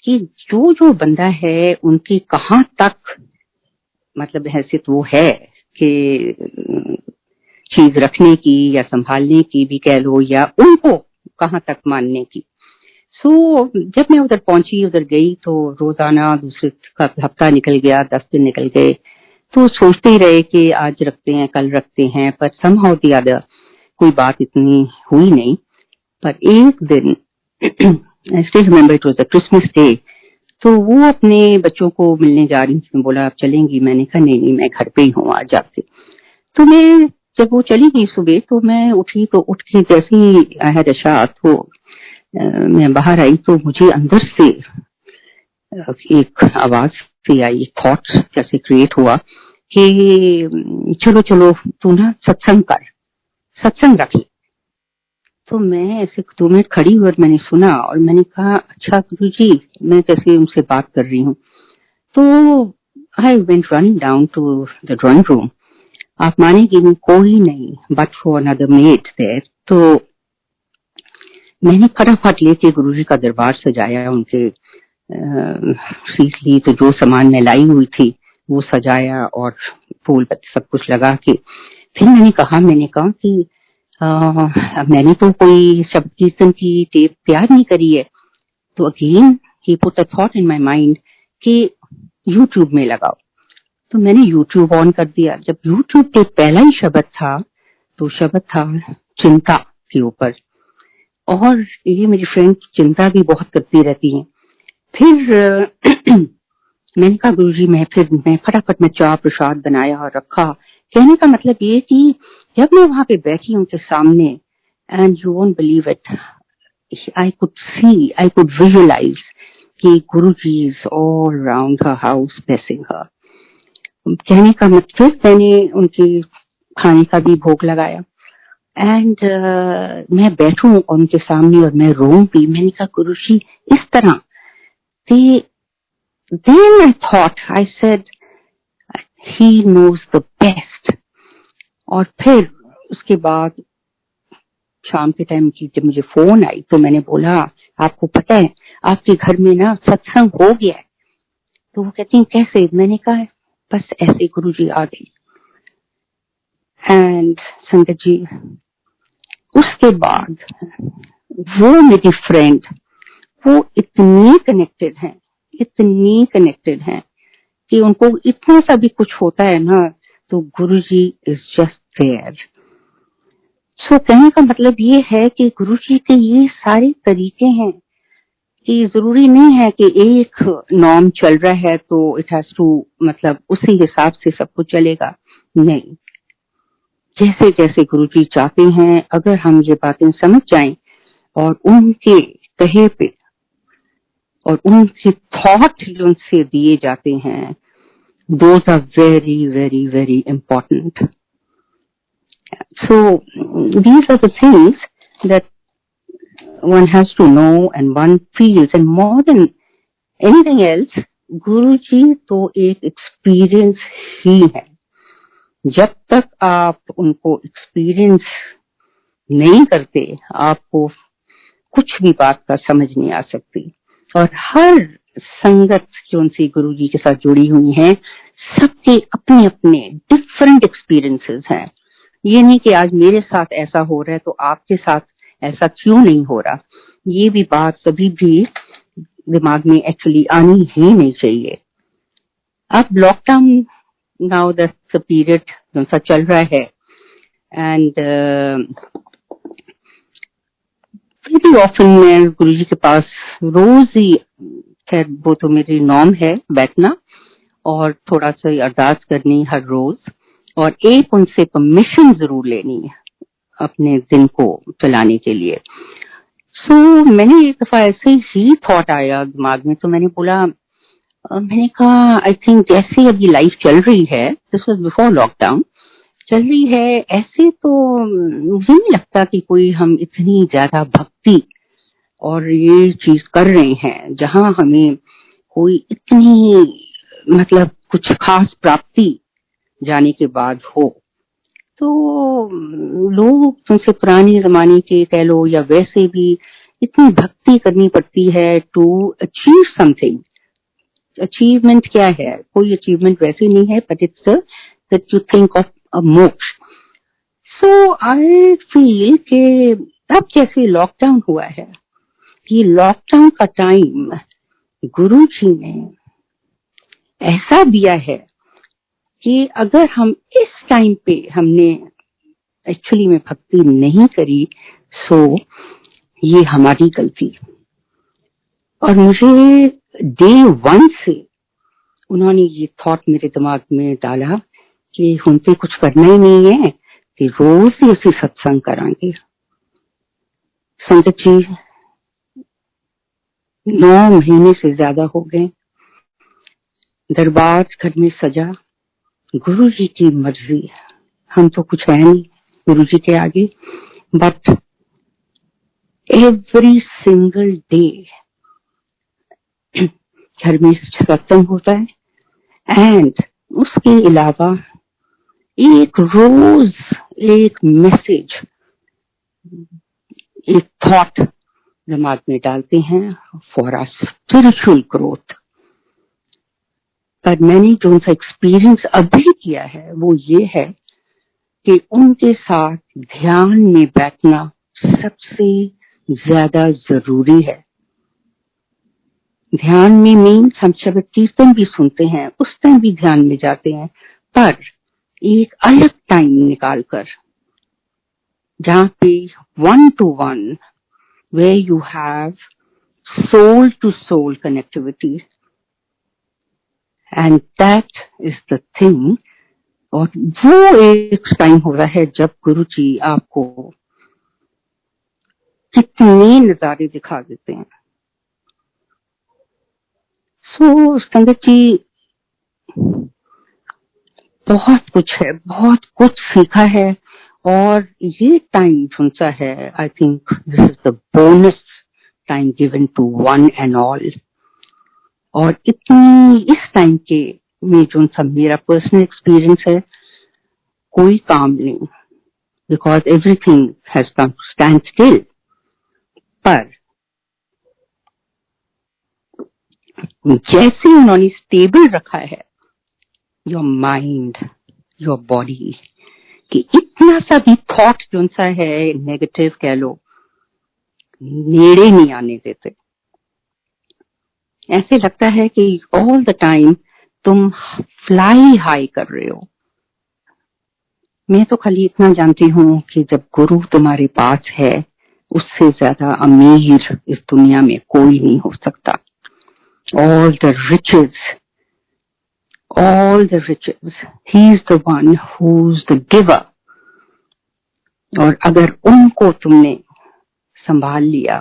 Speaker 1: कि जो जो बंदा है उनकी कहाँ तक मतलब हैसियत वो है कि चीज रखने की या संभालने की भी कह लो, या उनको कहाँ तक मानने की। सो जब मैं उधर पहुंची, उधर गई, तो रोजाना दूसरे का हफ्ता निकल गया, 10 दिन निकल गए, तो सोचते ही रहे कि आज रखते हैं कल रखते हैं, पर समहाउ द अदर कोई बात इतनी हुई नहीं। पर एक दिन I still remember it was the Christmas day, तो वो अपने बच्चों को मिलने जा रही थी, बोला आप चलेंगी? मैंने कहा नहीं नहीं मैं घर पे ही हूँ आज जाके। तो मैं जब वो चली गई सुबह तो मैं उठी, तो उठ के जैसे ही आई हैड अ शावर तो मैं बाहर आई तो मुझे अंदर से एक आवाज सी आई, थॉट जैसे क्रिएट हुआ कि चलो चलो तू ना सत्संग कर, सत्संग रख ले। तो मैं ऐसे 2 मिनट खड़ी हुई और मैंने सुना और मैंने कहा अच्छा गुरुजी, मैं जैसे उनसे बात कर रही हूँ। तो I went running down to the drawing room. आप मानेंगे नहीं, कोई नहीं but for another maid there. तो मैंने फटाफट लेके गुरुजी का दरबार सजाया, उनके सीट ली, तो जो सामान मैं लाई हुई थी वो सजाया और फूल पत्ते सब कुछ लगा के फिर मैंने कहा कि मैंने तो कोई शब्द कीर्तन की टेप तैयार नहीं करी है। तो again he put a thought in my mind कि यूट्यूब में लगाओ। तो मैंने यूट्यूब ऑन कर दिया। जब यूट्यूब पे पहला ही शब्द था तो शब्द था चिंता के ऊपर, और ये मेरी फ्रेंड चिंता भी बहुत करती रहती है। फिर मैंने कहा गुरुजी मैं फटाफट चाय प्रसाद बनाया और रखा। कहने का मतलब ये कि जब मैं वहां पे बैठी उनके सामने, and you won't believe it, I could visualise कि Guruji is all around her house blessing her. कहने का मतलब मैंने उनकी खाने का भी भोग लगाया। एंड मैं बैठूं उनके सामने और मैं रोऊं भी। मैंने कहा गुरुजी इस तरह। Then I thought, I said, he knows the best. और फिर उसके बाद शाम के टाइम की जब मुझे फोन आई तो मैंने बोला आपको पता है आपके घर में ना सत्संग हो गया है। तो वो कहती हैं कैसे? मैंने कहा बस ऐसे गुरुजी आ गई। एंड संगत जी उसके बाद वो मेरी फ्रेंड वो इतनी कनेक्टेड हैं कि उनको इतना सा भी कुछ होता है ना तो गुरुजी इज जस्ट देयर। सो कहने का मतलब ये है कि गुरुजी के ये सारे तरीके हैं कि जरूरी नहीं है कि एक नॉर्म चल रहा है तो इट हैज टू मतलब उसी हिसाब से सब कुछ चलेगा। नहीं, जैसे जैसे गुरुजी चाहते हैं अगर हम ये बातें समझ जाएं और उनके कहे पे और उनके थॉट जो उनसे दिए जाते हैं those are very very very important. So these are the things that one has to know and one feels, and more than anything else गुरुजी तो एक एक्सपीरियंस ही है। जब तक आप उनको एक्सपीरियंस नहीं करते आपको कुछ भी बात का समझ नहीं आ सकती। और हर संगत जो उनसे गुरुजी के साथ जुड़ी हुई है सबके अपने अपने डिफरेंट एक्सपीरियंसेस हैं। ये नहीं कि आज मेरे साथ ऐसा हो रहा है तो आपके साथ ऐसा क्यों नहीं हो रहा। ये भी बात कभी भी दिमाग में एक्चुअली आनी ही नहीं चाहिए। अब लॉकडाउन नाउ द पीरियड जो सा चल रहा है एंड वेरी ऑफन मैं गुरुजी के पास रोज ही, खैर वो तो मेरी नॉर्म है बैठना और थोड़ा सा अरदास करनी हर रोज और एक उनसे परमिशन जरूर लेनी है अपने दिन को चलाने के लिए। सो मैंने एक दफा ऐसे ही थॉट आया दिमाग में तो मैंने बोला मैंने कहा आई थिंक जैसे अभी लाइफ चल रही है, दिस वाज बिफोर लॉकडाउन, चल रही है ऐसे तो मुझे नहीं लगता कि कोई हम इतनी ज्यादा भक्ति और ये चीज कर रहे हैं जहां हमें कोई इतनी मतलब कुछ खास प्राप्ति जाने के बाद हो। तो लोग तुमसे पुराने जमाने के कह लो या वैसे भी इतनी भक्ति करनी पड़ती है टू अचीव समथिंग। अचीवमेंट क्या है? कोई अचीवमेंट वैसे नहीं है but it's that you think of a मोक्ष। सो आई फील कि अब जैसे लॉकडाउन हुआ है, ये लॉकडाउन का टाइम गुरुजी ने ऐसा दिया है कि अगर हम इस टाइम पे हमने एक्चुअली में भक्ति नहीं करी सो ये हमारी गलती। और मुझे डे वन से उन्होंने ये थॉट मेरे दिमाग में डाला कि हम पे कुछ करना ही नहीं है कि रोज ही उसी सत्संग करांगे। संगत जी 9 महीने से ज्यादा हो गए, दरबार घर में सजा, गुरु जी की मर्जी, हम तो कुछ है नहीं गुरु जी के आगे। बट एवरी सिंगल डे घर में सत्संग होता है एंड उसके अलावा एक रोज एक मैसेज, एक थॉट दिमाग में डालते हैं फॉर अ स्पिरिचुअल ग्रोथ। पर मैंने जो उनका एक्सपीरियंस अभी किया है वो ये है कि उनके साथ ध्यान में बैठना सबसे ज्यादा जरूरी है। ध्यान में मीन्स हम शब्द कीर्तन भी सुनते हैं, उस टाइम भी ध्यान में जाते हैं, पर एक अलग टाइम निकालकर जहाँ पे 1 to 1 where you have soul to soul connectivity and that is the thing। और वो एक टाइम हो रहा है जब गुरु जी आपको कितने नजारे दिखा देते हैं। सो संगत जी बहुत कुछ है, बहुत कुछ सीखा है। और ये टाइम जो सा है, I think this is the bonus time given to one and all. और इतनी इस टाइम के में जो सा मेरा पर्सनल एक्सपीरियंस है, कोई काम नहीं, because everything has come to standstill. पर जैसे उन्होंने स्टेबल रखा है योर माइंड, योर बॉडी, कि इतना सा भी थॉट जो सा है नेगेटिव कह लो, नेड़े नहीं आने देते। ऐसे लगता है कि ऑल द टाइम तुम फ्लाई हाई कर रहे हो। मैं तो खाली इतना जानती हूँ कि जब गुरु तुम्हारे पास है, उससे ज्यादा अमीर इस दुनिया में कोई नहीं हो सकता। All the riches, he is the one who's the giver। और अगर उनको तुमने संभाल लिया,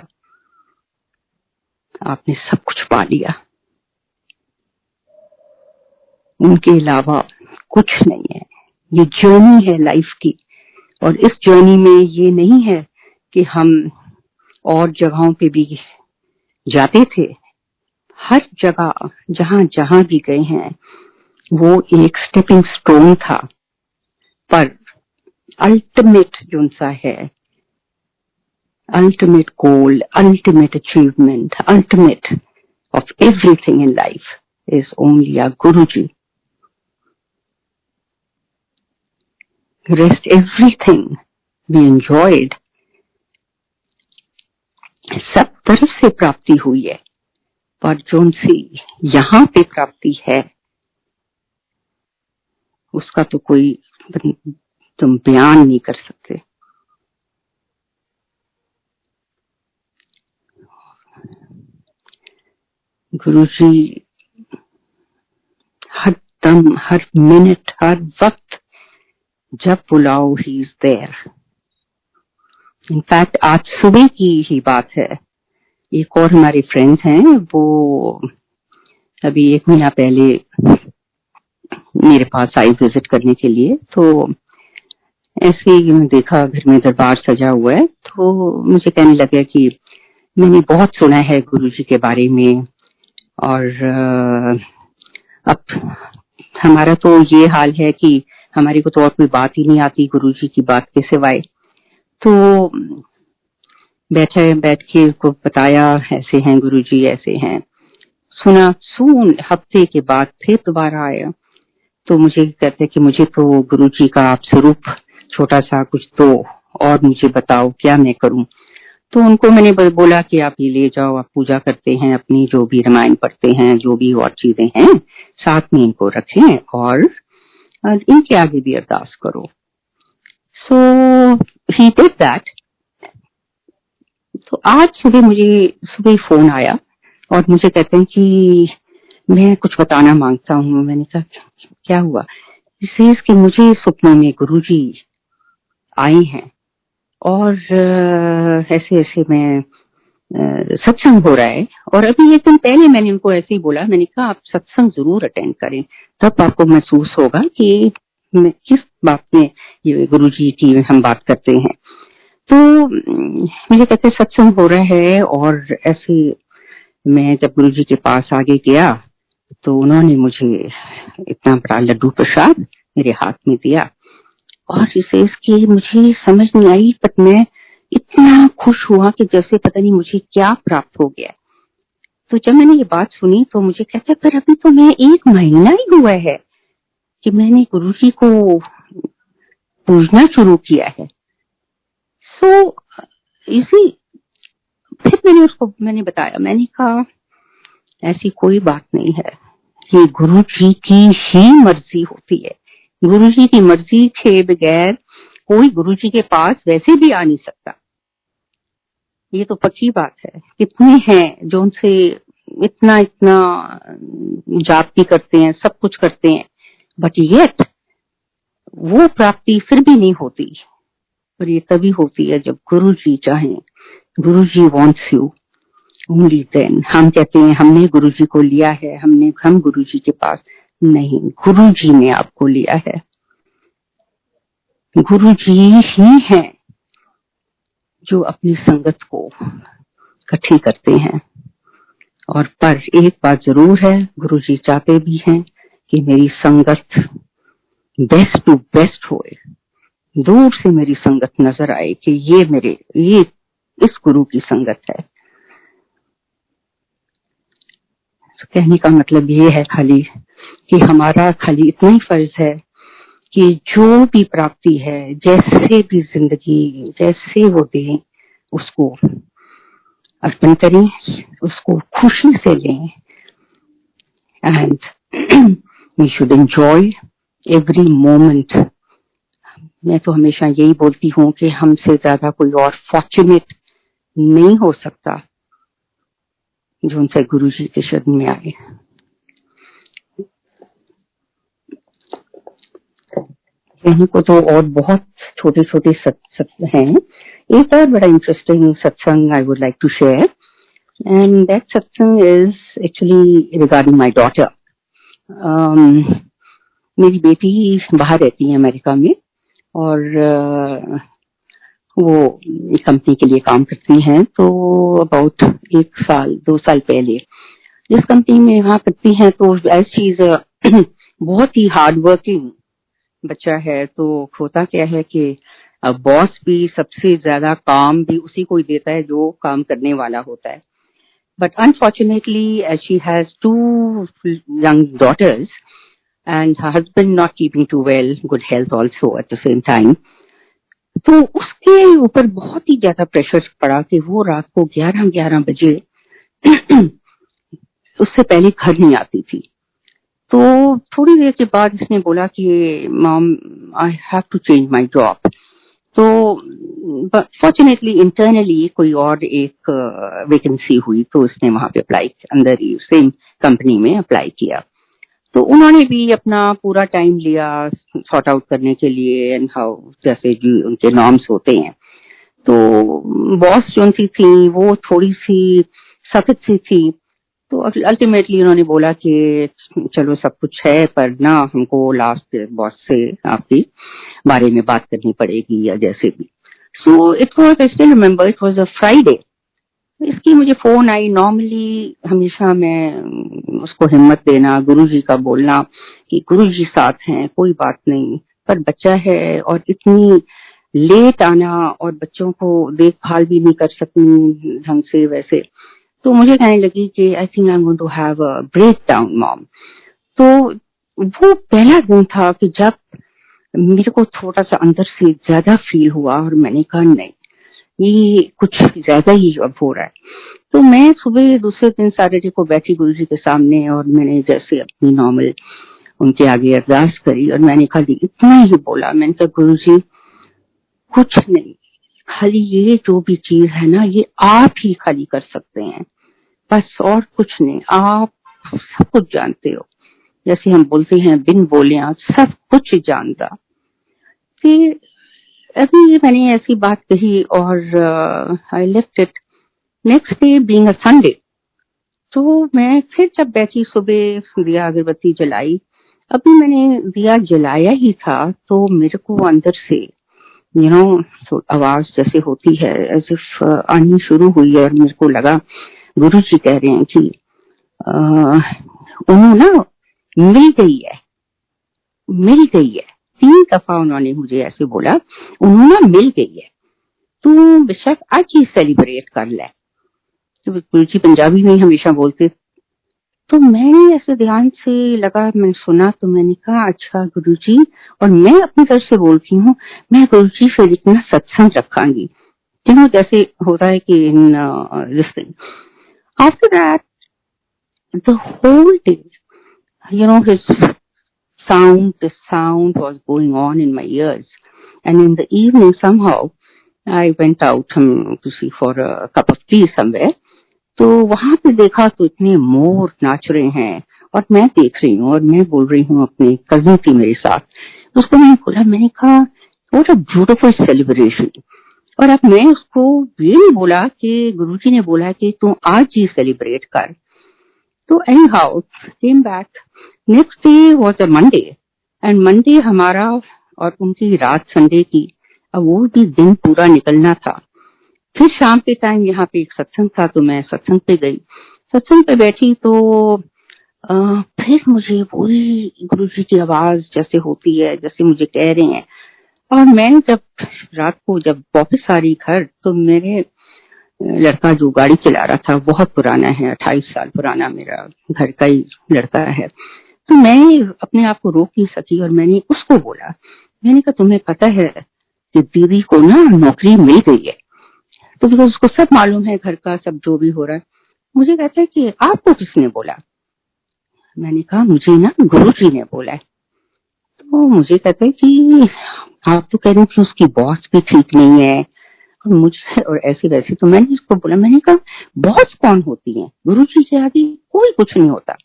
Speaker 1: आपने सब कुछ पा लिया। उनके अलावा कुछ नहीं है। ये जर्नी है लाइफ की, और इस जर्नी में ये नहीं है कि हम और जगहों पे भी जाते थे। हर जगह जहां जहां भी गए हैं, वो एक स्टेपिंग स्टोन था। पर अल्टीमेट जो सा है, ultimate goal, ultimate achievement, ultimate of everything in life is only a Guruji. Rest everything we enjoyed, सब तरफ से प्राप्ति हुई है, पर जो सी यहाँ पे प्राप्ति है, उसका तो कोई तुम बयान नहीं कर सकते। गुरुजी हर दम, हर मिनट, हर वक्त जब बुलाओ ही इज देयर। इनफैक्ट आज सुबह की ही बात है, एक और हमारे फ्रेंड्स हैं, वो अभी 1 महीना पहले मेरे पास आई विजिट करने के लिए। तो ऐसे ही मैं देखा घर में दरबार सजा हुआ है, तो मुझे कहने लगा कि मैंने बहुत सुना है गुरुजी के बारे में, और अब हमारा तो ये हाल है कि हमारे को तो और कोई बात ही नहीं आती गुरुजी की बात के सिवाय। तो बैठ के को बताया, ऐसे हैं गुरुजी, ऐसे हैं। सुना, सुन हफ्ते के बाद फिर दोबारा आया, तो मुझे कहते कि मुझे तो गुरुजी का आप स्वरूप छोटा सा कुछ तो और मुझे बताओ, क्या मैं करूं। तो उनको मैंने बोला कि आप ये ले जाओ, आप पूजा करते हैं अपनी, जो भी रामायण पढ़ते हैं, जो भी और चीजें हैं, साथ में इनको रखें और इनके आगे भी अरदास करो। सो ही डिड दैट। तो आज सुबह फोन आया और मुझे कहते हैं कि मैं कुछ बताना मांगता हूँ। मैंने कहा क्या हुआ? इसे कि मुझे सपनों में गुरुजी आए हैं और ऐसे ऐसे मैं सत्संग हो रहा है। और अभी 1 दिन पहले मैंने उनको ऐसे ही बोला, मैंने कहा आप सत्संग जरूर अटेंड करें, तब आपको महसूस होगा कि मैं किस बात में ये गुरुजी की हम बात करते हैं। तो मुझे कहते सत्संग हो रहा है, और ऐसे मैं जब गुरुजी के पास आगे गया तो उन्होंने मुझे इतना बड़ा लड्डू प्रसाद मेरे हाथ में दिया, और इसे इसकी मुझे समझ नहीं आई, पर मैं इतना खुश हुआ कि जैसे पता नहीं मुझे क्या प्राप्त हो गया। तो जब मैंने ये बात सुनी तो मुझे कहता पर अभी तो मैं 1 महीना ही हुआ है कि मैंने गुरुजी को पूजना शुरू किया है। सो इसी फिर मैंने बताया, मैंने कहा ऐसी कोई बात नहीं है, ये गुरुजी की ही मर्जी होती है। गुरुजी की मर्जी के बगैर कोई गुरुजी के पास वैसे भी आ नहीं सकता। ये तो पक्की बात है। कितने हैं जो उनसे इतना जाप भी करते हैं, सब कुछ करते हैं, बट येट वो प्राप्ति फिर भी नहीं होती। और ये तभी होती है जब गुरुजी चाहें। गुरुजी वांट्स यू ओनली देन। हम कहते हैं हमने गुरुजी को लिया है, हम गुरुजी के पास, नहीं, गुरु जी ने आपको लिया है। गुरु जी ही हैं जो अपनी संगत को इकट्ठी करते हैं। और पर एक बात जरूर है, गुरु जी चाहते भी हैं कि मेरी संगत बेस्ट टू बेस्ट होए, दूर से मेरी संगत नजर आए कि ये इस गुरु की संगत है। तो कहने का मतलब ये है खाली कि हमारा खाली इतना ही फर्ज है कि जो भी प्राप्ति है, जैसे भी जिंदगी जैसे वो दें, उसको अर्पण करें, उसको खुशी से लें, and we should enjoy every moment. मैं तो हमेशा यही बोलती हूँ कि हमसे ज्यादा कोई और फॉर्चुनेट नहीं हो सकता जो उनसे गुरु जी के शरण में आए। यहीं को तो और बहुत छोटे छोटे सत्संग हैं। एक और बड़ा interesting satsang I would like to share, and that satsang is actually regarding my daughter. मेरी बेटी बाहर रहती है अमेरिका में, और वो कंपनी के लिए काम करती हैं। तो अबाउट 1-2 साल पहले जिस कंपनी में वहाँ करती हैं, तो एज शी इज बहुत ही हार्ड वर्किंग बच्चा है। तो होता क्या है कि बॉस भी सबसे ज्यादा काम भी उसी को ही देता है जो काम करने वाला होता है। But unfortunately as she has 2 young daughters and her husband not keeping too well, good health also at the same time, तो उसके ऊपर बहुत ही ज्यादा प्रेशर पड़ा कि वो रात को 11 बजे उससे पहले घर नहीं आती थी। तो थोड़ी देर के बाद इसने बोला कि mom I have to change my job. तो फॉर्चुनेटली इंटरनली कोई और एक वैकेंसी हुई, तो उसने वहां पे अप्लाई, अंदर ही सेम कंपनी में अप्लाई किया। तो उन्होंने भी अपना पूरा टाइम लिया सॉर्ट आउट करने के लिए, एंड हाउ जैसे जो उनके नॉर्म्स होते हैं। तो बॉस जो सी थी वो थोड़ी सी सख्त सी थी। तो अल्टीमेटली उन्होंने बोला कि चलो सब कुछ है, पर ना हमको लास्ट बॉस से आपके बारे में बात करनी पड़ेगी या जैसे भी। So it was, I still remember, it was a Friday. इसकी मुझे फोन आई। नॉर्मली हमेशा मैं उसको हिम्मत देना, गुरुजी का बोलना कि गुरुजी साथ हैं, कोई बात नहीं, पर बच्चा है और इतनी लेट आना और बच्चों को देखभाल भी नहीं कर सकती ढंग से वैसे। तो मुझे कहने लगी कि I think I am going to have a breakdown mom. तो वो पहला दिन था कि जब मेरे को थोड़ा सा अंदर से ज्यादा फील हुआ और मैंने कहा नहीं, ये कुछ ज्यादा ही अब हो रहा है। तो मैं सुबह दूसरे दिन सैटरडे को बैठी गुरुजी के सामने और मैंने जैसे अपनी नॉर्मल उनके आगे अरदास करी और मैंने खाली इतना ही बोला, मैंने कहा गुरुजी कुछ नहीं, खाली ये जो भी चीज है ना ये आप ही खाली कर सकते हैं, बस और कुछ नहीं। आप सब कुछ जानते हो, जैसे हम बोलते हैं बिन बोले सब कुछ जानता। कि अभी मैंने ऐसी बात कही और आई left it. Next day being a Sunday, तो मैं फिर जब बैठी सुबह दिया अगरबत्ती जलाई, अभी मैंने दिया जलाया ही था तो मेरे को अंदर से आवाज जैसे होती है एज इफ आनी शुरू हुई है और मेरे को लगा गुरुजी कह रहे हैं कि उन्होंने ना मिल गई है। 3 दफा उन्होंने मुझे ऐसे बोला, उन्होंने मिल गई है, तू बेशक आज ही सेलिब्रेट कर ले। तो गुरुजी पंजाबी में हमेशा बोलते। तो मैंने ऐसे ध्यान से लगा, मैंने सुना, तो मैंने कहा अच्छा गुरुजी, और मैं अपनी तरफ से बोलती हूँ मैं गुरुजी से इतना सत्संग रखांगी, जैसे होता है कि in this thing. After that the whole day his the sound was going on in my ears, and in the evening somehow I went out to see for a cup of tea somewhere. तो वहां पे देखा तो इतने मोर नाच रहे हैं और मैं देख रही हूँ और मैं बोल रही हूँ, अपनी कजिन थी मेरे साथ, उसको मैंने बोला, मैंने कहा व्हाट अ ब्यूटीफुल सेलिब्रेशन। और अब मैं उसको ये नहीं बोला कि गुरुजी ने बोला कि तू आज ही सेलिब्रेट कर, तो any how came back. Next day was a Monday, and Monday हमारा और उनकी रात संडे की, अब वो भी दिन पूरा निकलना था. फिर शाम के टाइम यहाँ पे एक सत्संग था, तो मैं सत्संग पे गई. सत्संग पे बैठी तो फिर मुझे वही गुरुजी की आवाज जैसे होती है, जैसे मुझे कह रहे हैं. और मैं जब रात को जब वापस आ रही घर, तो मेरे लड़का जो गाड़ी चला रहा था, बहुत पुराना है, 28 साल पुराना मेरा घर का ही लड़का है. तो मैं अपने आप को रोक नहीं सकी और मैंने उसको बोला, मैंने कहा तुम्हें पता है कि दीदी को ना नौकरी मिल गई है. तो बिकॉज उसको सब मालूम है, घर का सब जो भी हो रहा है. मुझे कहता है कि आपको किसने बोला? मैंने कहा मुझे ना गुरुजी ने बोला है. तो मुझे कहता है कि आप तो कह रहे हैं कि उसकी बॉस भी ठीक नहीं है और मुझे और ऐसे वैसे. तो मैंने इसको बोला, मैंने कहा बॉस कौन होती है, गुरुजी के आगे कोई कुछ नहीं होता.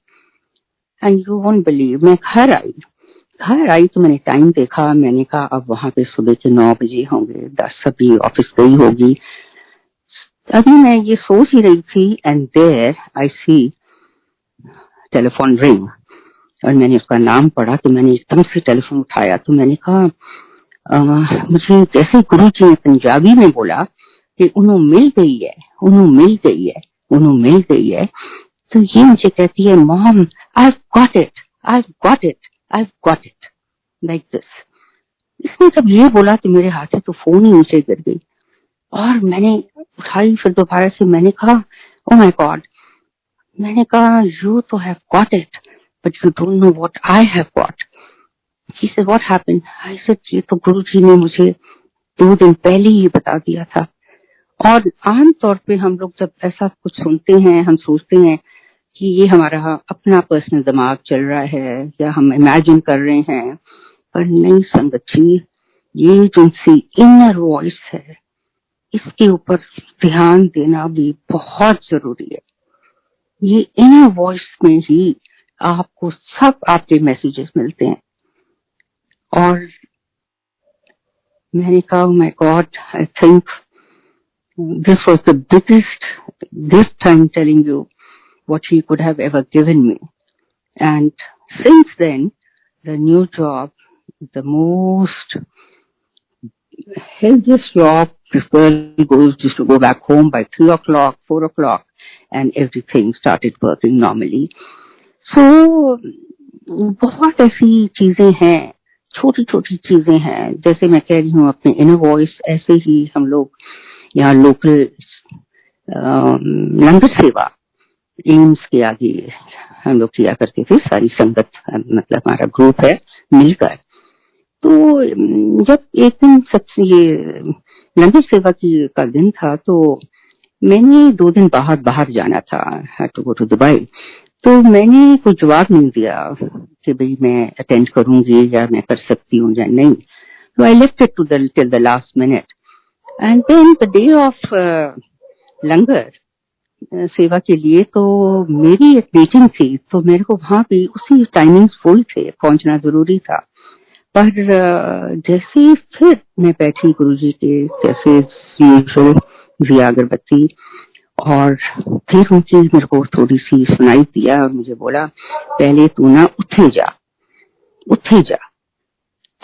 Speaker 1: एंड यू वोंट बिलीव, मैं घर आई तो मैंने टाइम देखा. मैंने कहा अब वहां पे सुबह के 9 बजे होंगे, 10 सभी ऑफिस गई होगी. अभी मैं ये सोच ही रही थी, and there I see telephone ring, और मैंने उसका नाम पढ़ा. तो मैंने एकदम से टेलीफोन उठाया. तो मैंने कहा मुझे जैसे गुरुजी ने पंजाबी में बोला कि उन्हों मिल गई है, उन्हों मिल गई है, उन्हों मिल गई है, तो ये मुझे कहती है, mom I got it, I got it, I got it, like this. इसने जब ये बोला तो मेरे हाथ से तो फोन ही नीचे गिर गई. और मैंने उठाई फिर दोबारा से. मैंने कहा ओ माय गॉड, मैंने कहा यू तो have got it but you don't know what I have got. He said, what happened? I said, ये तो गुरुजी ने मुझे 2 दिन पहले ही बता दिया था. और आम तौर पे हम लोग जब ऐसा कुछ सुनते हैं, हम सोचते हैं कि ये हमारा अपना पर्सनल दिमाग चल रहा है या हम इमेजिन कर रहे हैं. पर नहीं संगत जी, ये जो सी इनर वॉइस है, इसके ऊपर ध्यान देना भी बहुत जरूरी है. ये इनर वॉइस में ही आपको सब आपके मैसेजेस मिलते हैं. और मैंने कहा my God, I think this was the biggest gift I am telling you what he could have ever given me. And since then the new job, the most healthiest job, this girl used to go back home by 3 o'clock, 4 o'clock, and everything started working normally. So बहुत ऐसी चीजें हैं, छोटी छोटी चीजें हैं. जैसे मैं कह रही हूँ अपने इनर वॉइस, ऐसे ही हम लोग यहाँ लोकल लंगर सेवा एम्स के आगे हम लोग किया करते थे, सारी संगत, मतलब हमारा ग्रुप है मिलकर. तो जब एक दिन ये लंगर सेवा का दिन था, तो मैंने 2 दिन बाहर जाना था, had to go to Dubai. तो मैंने कोई जवाब नहीं दिया कि भाई मैं अटेंड करूंगी या मैं कर सकती हूँ या नहीं. तो I left it till the last minute. And then the day of langar seva के लिए तो मेरी एक मीटिंग थी, तो मेरे को वहां भी उसी टाइमिंग्स वही थे, पहुंचना जरूरी था. पर जैसे फिर मैं बैठी गुरुजी के जैसे दिया अगरबत्ती, और फिर उनकी मेरे को थोड़ी सी सुनाई दिया और मुझे बोला पहले तू ना उठे जा.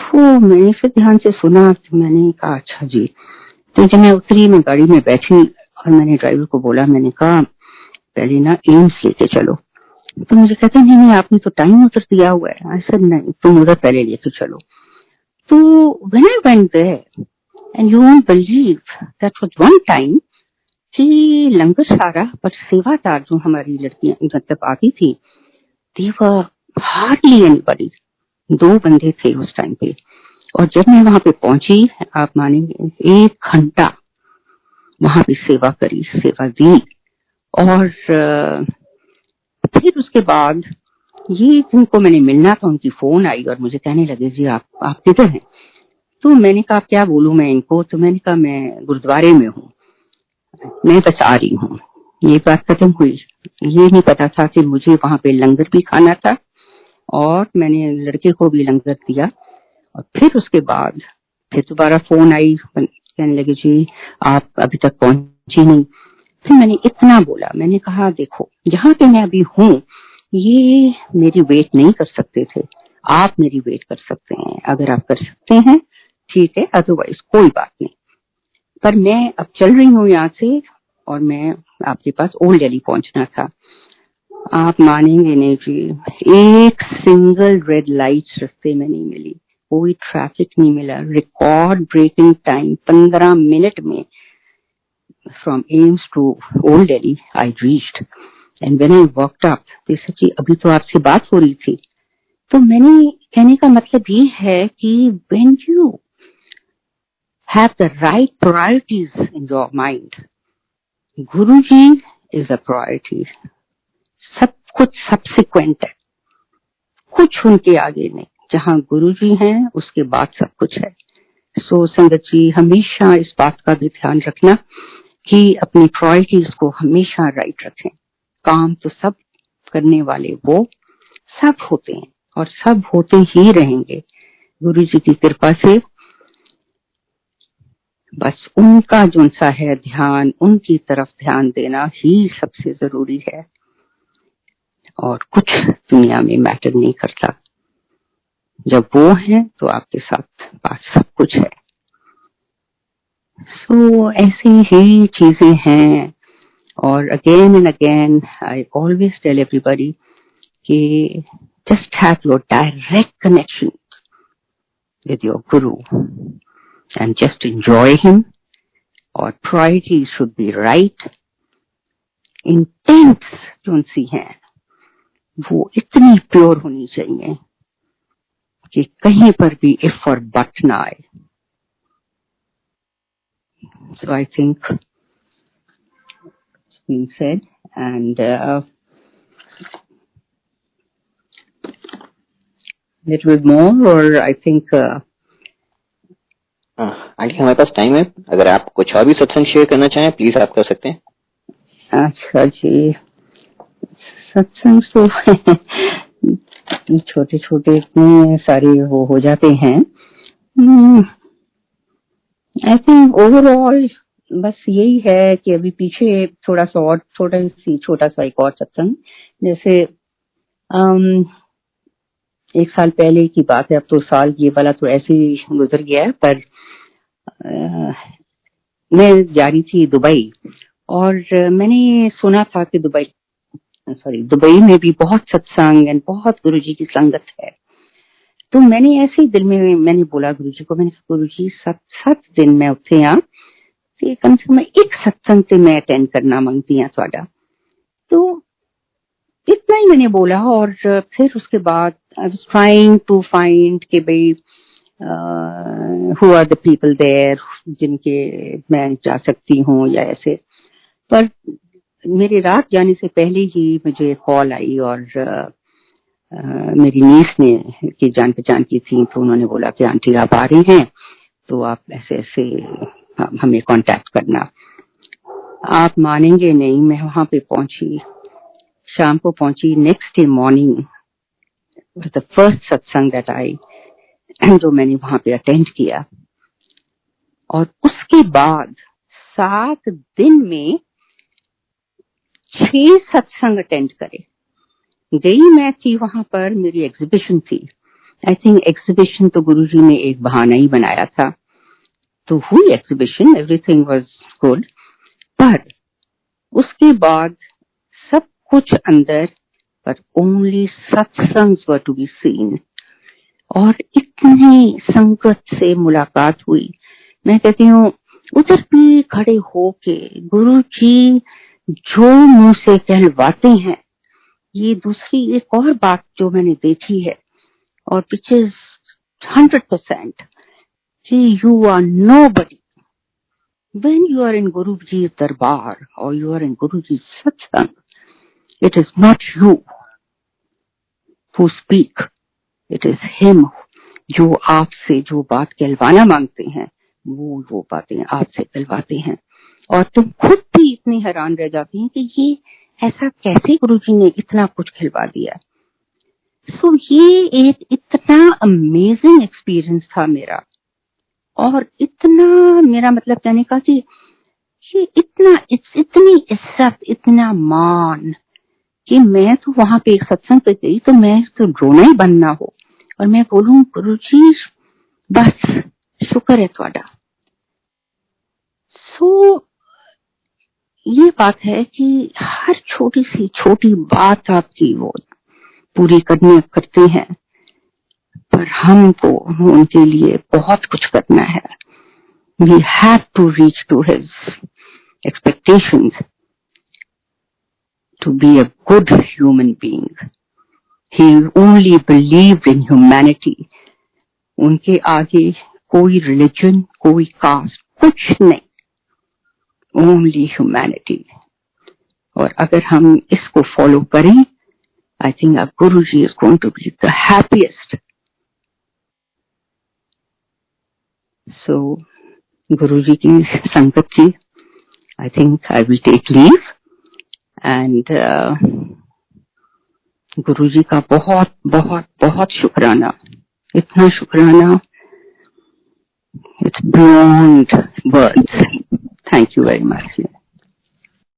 Speaker 1: तो मैंने फिर ध्यान से सुना. तो मैंने कहा अच्छा जी. तो जब मैं उतरी, मैं गाड़ी में बैठी और मैंने ड्राइवर को बोला, मैंने कहा पहले ना एम्स लेके चलो. तो मुझे कहते नहीं आपने तो टाइम उधर दिया हुआ है. ऐसा नहीं, तुम उधर पहले लेके चलो. तो when I went there, and you won't believe that was one time कि लंगर सारा पर सेवादार जो हमारी लड़कियां मतलब आती थी, they were hardly anybody. 2 बंदे थे उस टाइम पे. और जब मैं वहां पे पहुंची, आप मानेंगे 1 घंटा वहां पे सेवा करी, सेवा दी. और फिर उसके बाद ये जिनको मैंने मिलना था, उनकी फोन आई और मुझे कहने लगे जी आप किधर हैं. तो मैंने कहा क्या बोलूं मैं इनको. तो मैंने कहा मैं गुरुद्वारे में हूँ, मैं बस आ रही हूँ. ये बात खत्म हुई. ये नहीं पता था कि मुझे वहां पे लंगर भी खाना था और मैंने लड़के को भी लंगर दिया. और फिर उसके बाद फिर दोबारा फोन आई, कहने लगे जी आप अभी तक पहुंची नहीं. फिर मैंने इतना बोला, मैंने कहा देखो जहाँ पे मैं अभी हूँ ये मेरी वेट नहीं कर सकते थे, आप मेरी वेट कर सकते हैं, अगर आप कर सकते हैं ठीक है, अदरवाइज कोई बात नहीं। पर मैं अब चल रही हूँ यहाँ से और मैं आपके पास ओल्ड दिल्ली पहुंचना था। आप मानेंगे नहीं जी, एक सिंगल रेड लाइट रास्ते में नहीं मिली, कोई ट्रैफिक नहीं मिला। रिकॉर्ड ब्रेकिंग टाइम 15 मिनट में from AIIMS to old Delhi I reached. And when I walked up, जी अभी तो आपसे बात हो रही थी, तो मैंने कहने का मतलब ये है कि when you have the right priorities in your mind, Guruji is a priority, सब कुछ सब्सिक्वेंट है, कुछ उनके आगे नहीं, जहाँ गुरुजी हैं उसके बाद सब कुछ है। सो संगत जी हमेशा इस बात का भी ध्यान रखना कि अपनी प्रायोरिटीज को हमेशा राइट रखें। काम तो सब करने वाले वो सब होते हैं और सब होते ही रहेंगे गुरुजी की कृपा से। बस उनका जो सा है ध्यान, उनकी तरफ ध्यान देना ही सबसे जरूरी है और कुछ दुनिया में मैटर नहीं करता। जब वो है तो आपके साथ पास सब कुछ है। सो ऐसी ही चीजें हैं। और again and again I always tell everybody कि just have your direct connection with your guru and just enjoy him. और priority should be right. Intents जो सी हैं वो इतनी प्योर होनी चाहिए कि कहीं पर भी इफ और बट ना आए। So I think it's been said and little bit more or I think
Speaker 2: aunty हमारे पास टाइम है, अगर आप कुछ और भी सत्संग शेयर करना चाहें प्लीज आप कर सकते हैं।
Speaker 1: अच्छा जी, सत्संग तो छोटे छोटे इतने सारे वो हो जाते हैं। आई थिंक ओवरऑल बस यही है कि अभी पीछे थोड़ा सा और छोटा सा एक और सत्संग, जैसे एक साल पहले की बात है, अब तो साल ये वाला तो ऐसे ही गुजर गया है, पर मैं जा रही थी दुबई और मैंने सुना था कि दुबई में भी बहुत सत्संग एंड बहुत गुरुजी की संगत है। तो मैंने ऐसे ही दिल में मैंने बोला गुरुजी को, मैंने कहा गुरुजी 7 दिन मैं उत्थे हाँ ते कम से कम एक सत्संग से मैं अटेंड करना मांगती हाँ थोड़ा। तो इतना ही मैंने बोला और फिर उसके बाद I was trying to find कि भाई who are the people there जिनके मैं जा सकती हूँ या ऐसे। पर मेरे रात जाने से पहले ही मुझे कॉल आई और मेरी नीस ने की जान पहचान की थी, तो उन्होंने बोला कि आंटी आप आ रही हैं तो आप ऐसे ऐसे हमें कांटेक्ट करना। आप मानेंगे नहीं, मैं वहां पे पहुंची, शाम को पहुंची, next day morning was the first सत्संग दैट आई जो मैंने वहां पे अटेंड किया। और उसके बाद 7 दिन में 6 सत्संग अटेंड करे। गई मैं थी वहां पर, मेरी एग्जीबिशन थी। आई थिंक एग्जीबिशन तो गुरुजी ने एक बहाना ही बनाया था, तो हुई एग्जीबिशन, एवरीथिंग वाज गुड। पर उसके बाद सब कुछ अंदर, पर only satsangs were to be seen. और इतनी संगत से मुलाकात हुई, मैं कहती हूँ उधर भी खड़े होके गुरुजी जो मुंह से कहलवाते हैं, ये दूसरी एक और बात जो मैंने देखी है और विच इज 100% कि you are nobody when you are in Guruji दरबार और you are in Guruji satsang. It is not you who speak, it is him जो आपसे जो बात कहलवाना मांगते हैं वो बातें आपसे कहलवाते हैं। और तुम खुद भी इतनी हैरान रह जाती हैं कि ये ऐसा कैसे गुरुजी ने इतना कुछ खिलवा दिया। सो ये एक इतना अमेजिंग एक्सपीरियंस था मेरा, और इतना मेरा मतलब कहने का कि ये इतनी इज्जत, इतना मान कि मैं तो वहां पे एक सत्संग पे गई तो मैं तो रोना ही बनना हो और मैं बोलूं गुरुजी बस शुक्र है ਤੁਹਾਡਾ। सो ये बात है कि हर छोटी सी छोटी बात आपकी वो पूरी करते हैं, पर हमको उनके लिए बहुत कुछ करना है। We have to reach to his expectations to be a good human being. He only believed in humanity. उनके आगे कोई रिलीजन, कोई कास्ट, कुछ नहीं, only humanity. और अगर हम इसको फॉलो करें, I think our Guruji is going to be the happiest. So, Guruji की संगत जी, I think I will take leave and गुरुजी का बहुत बहुत बहुत शुक्राना, इतना शुक्राना, it's beyond words. Thank you very much.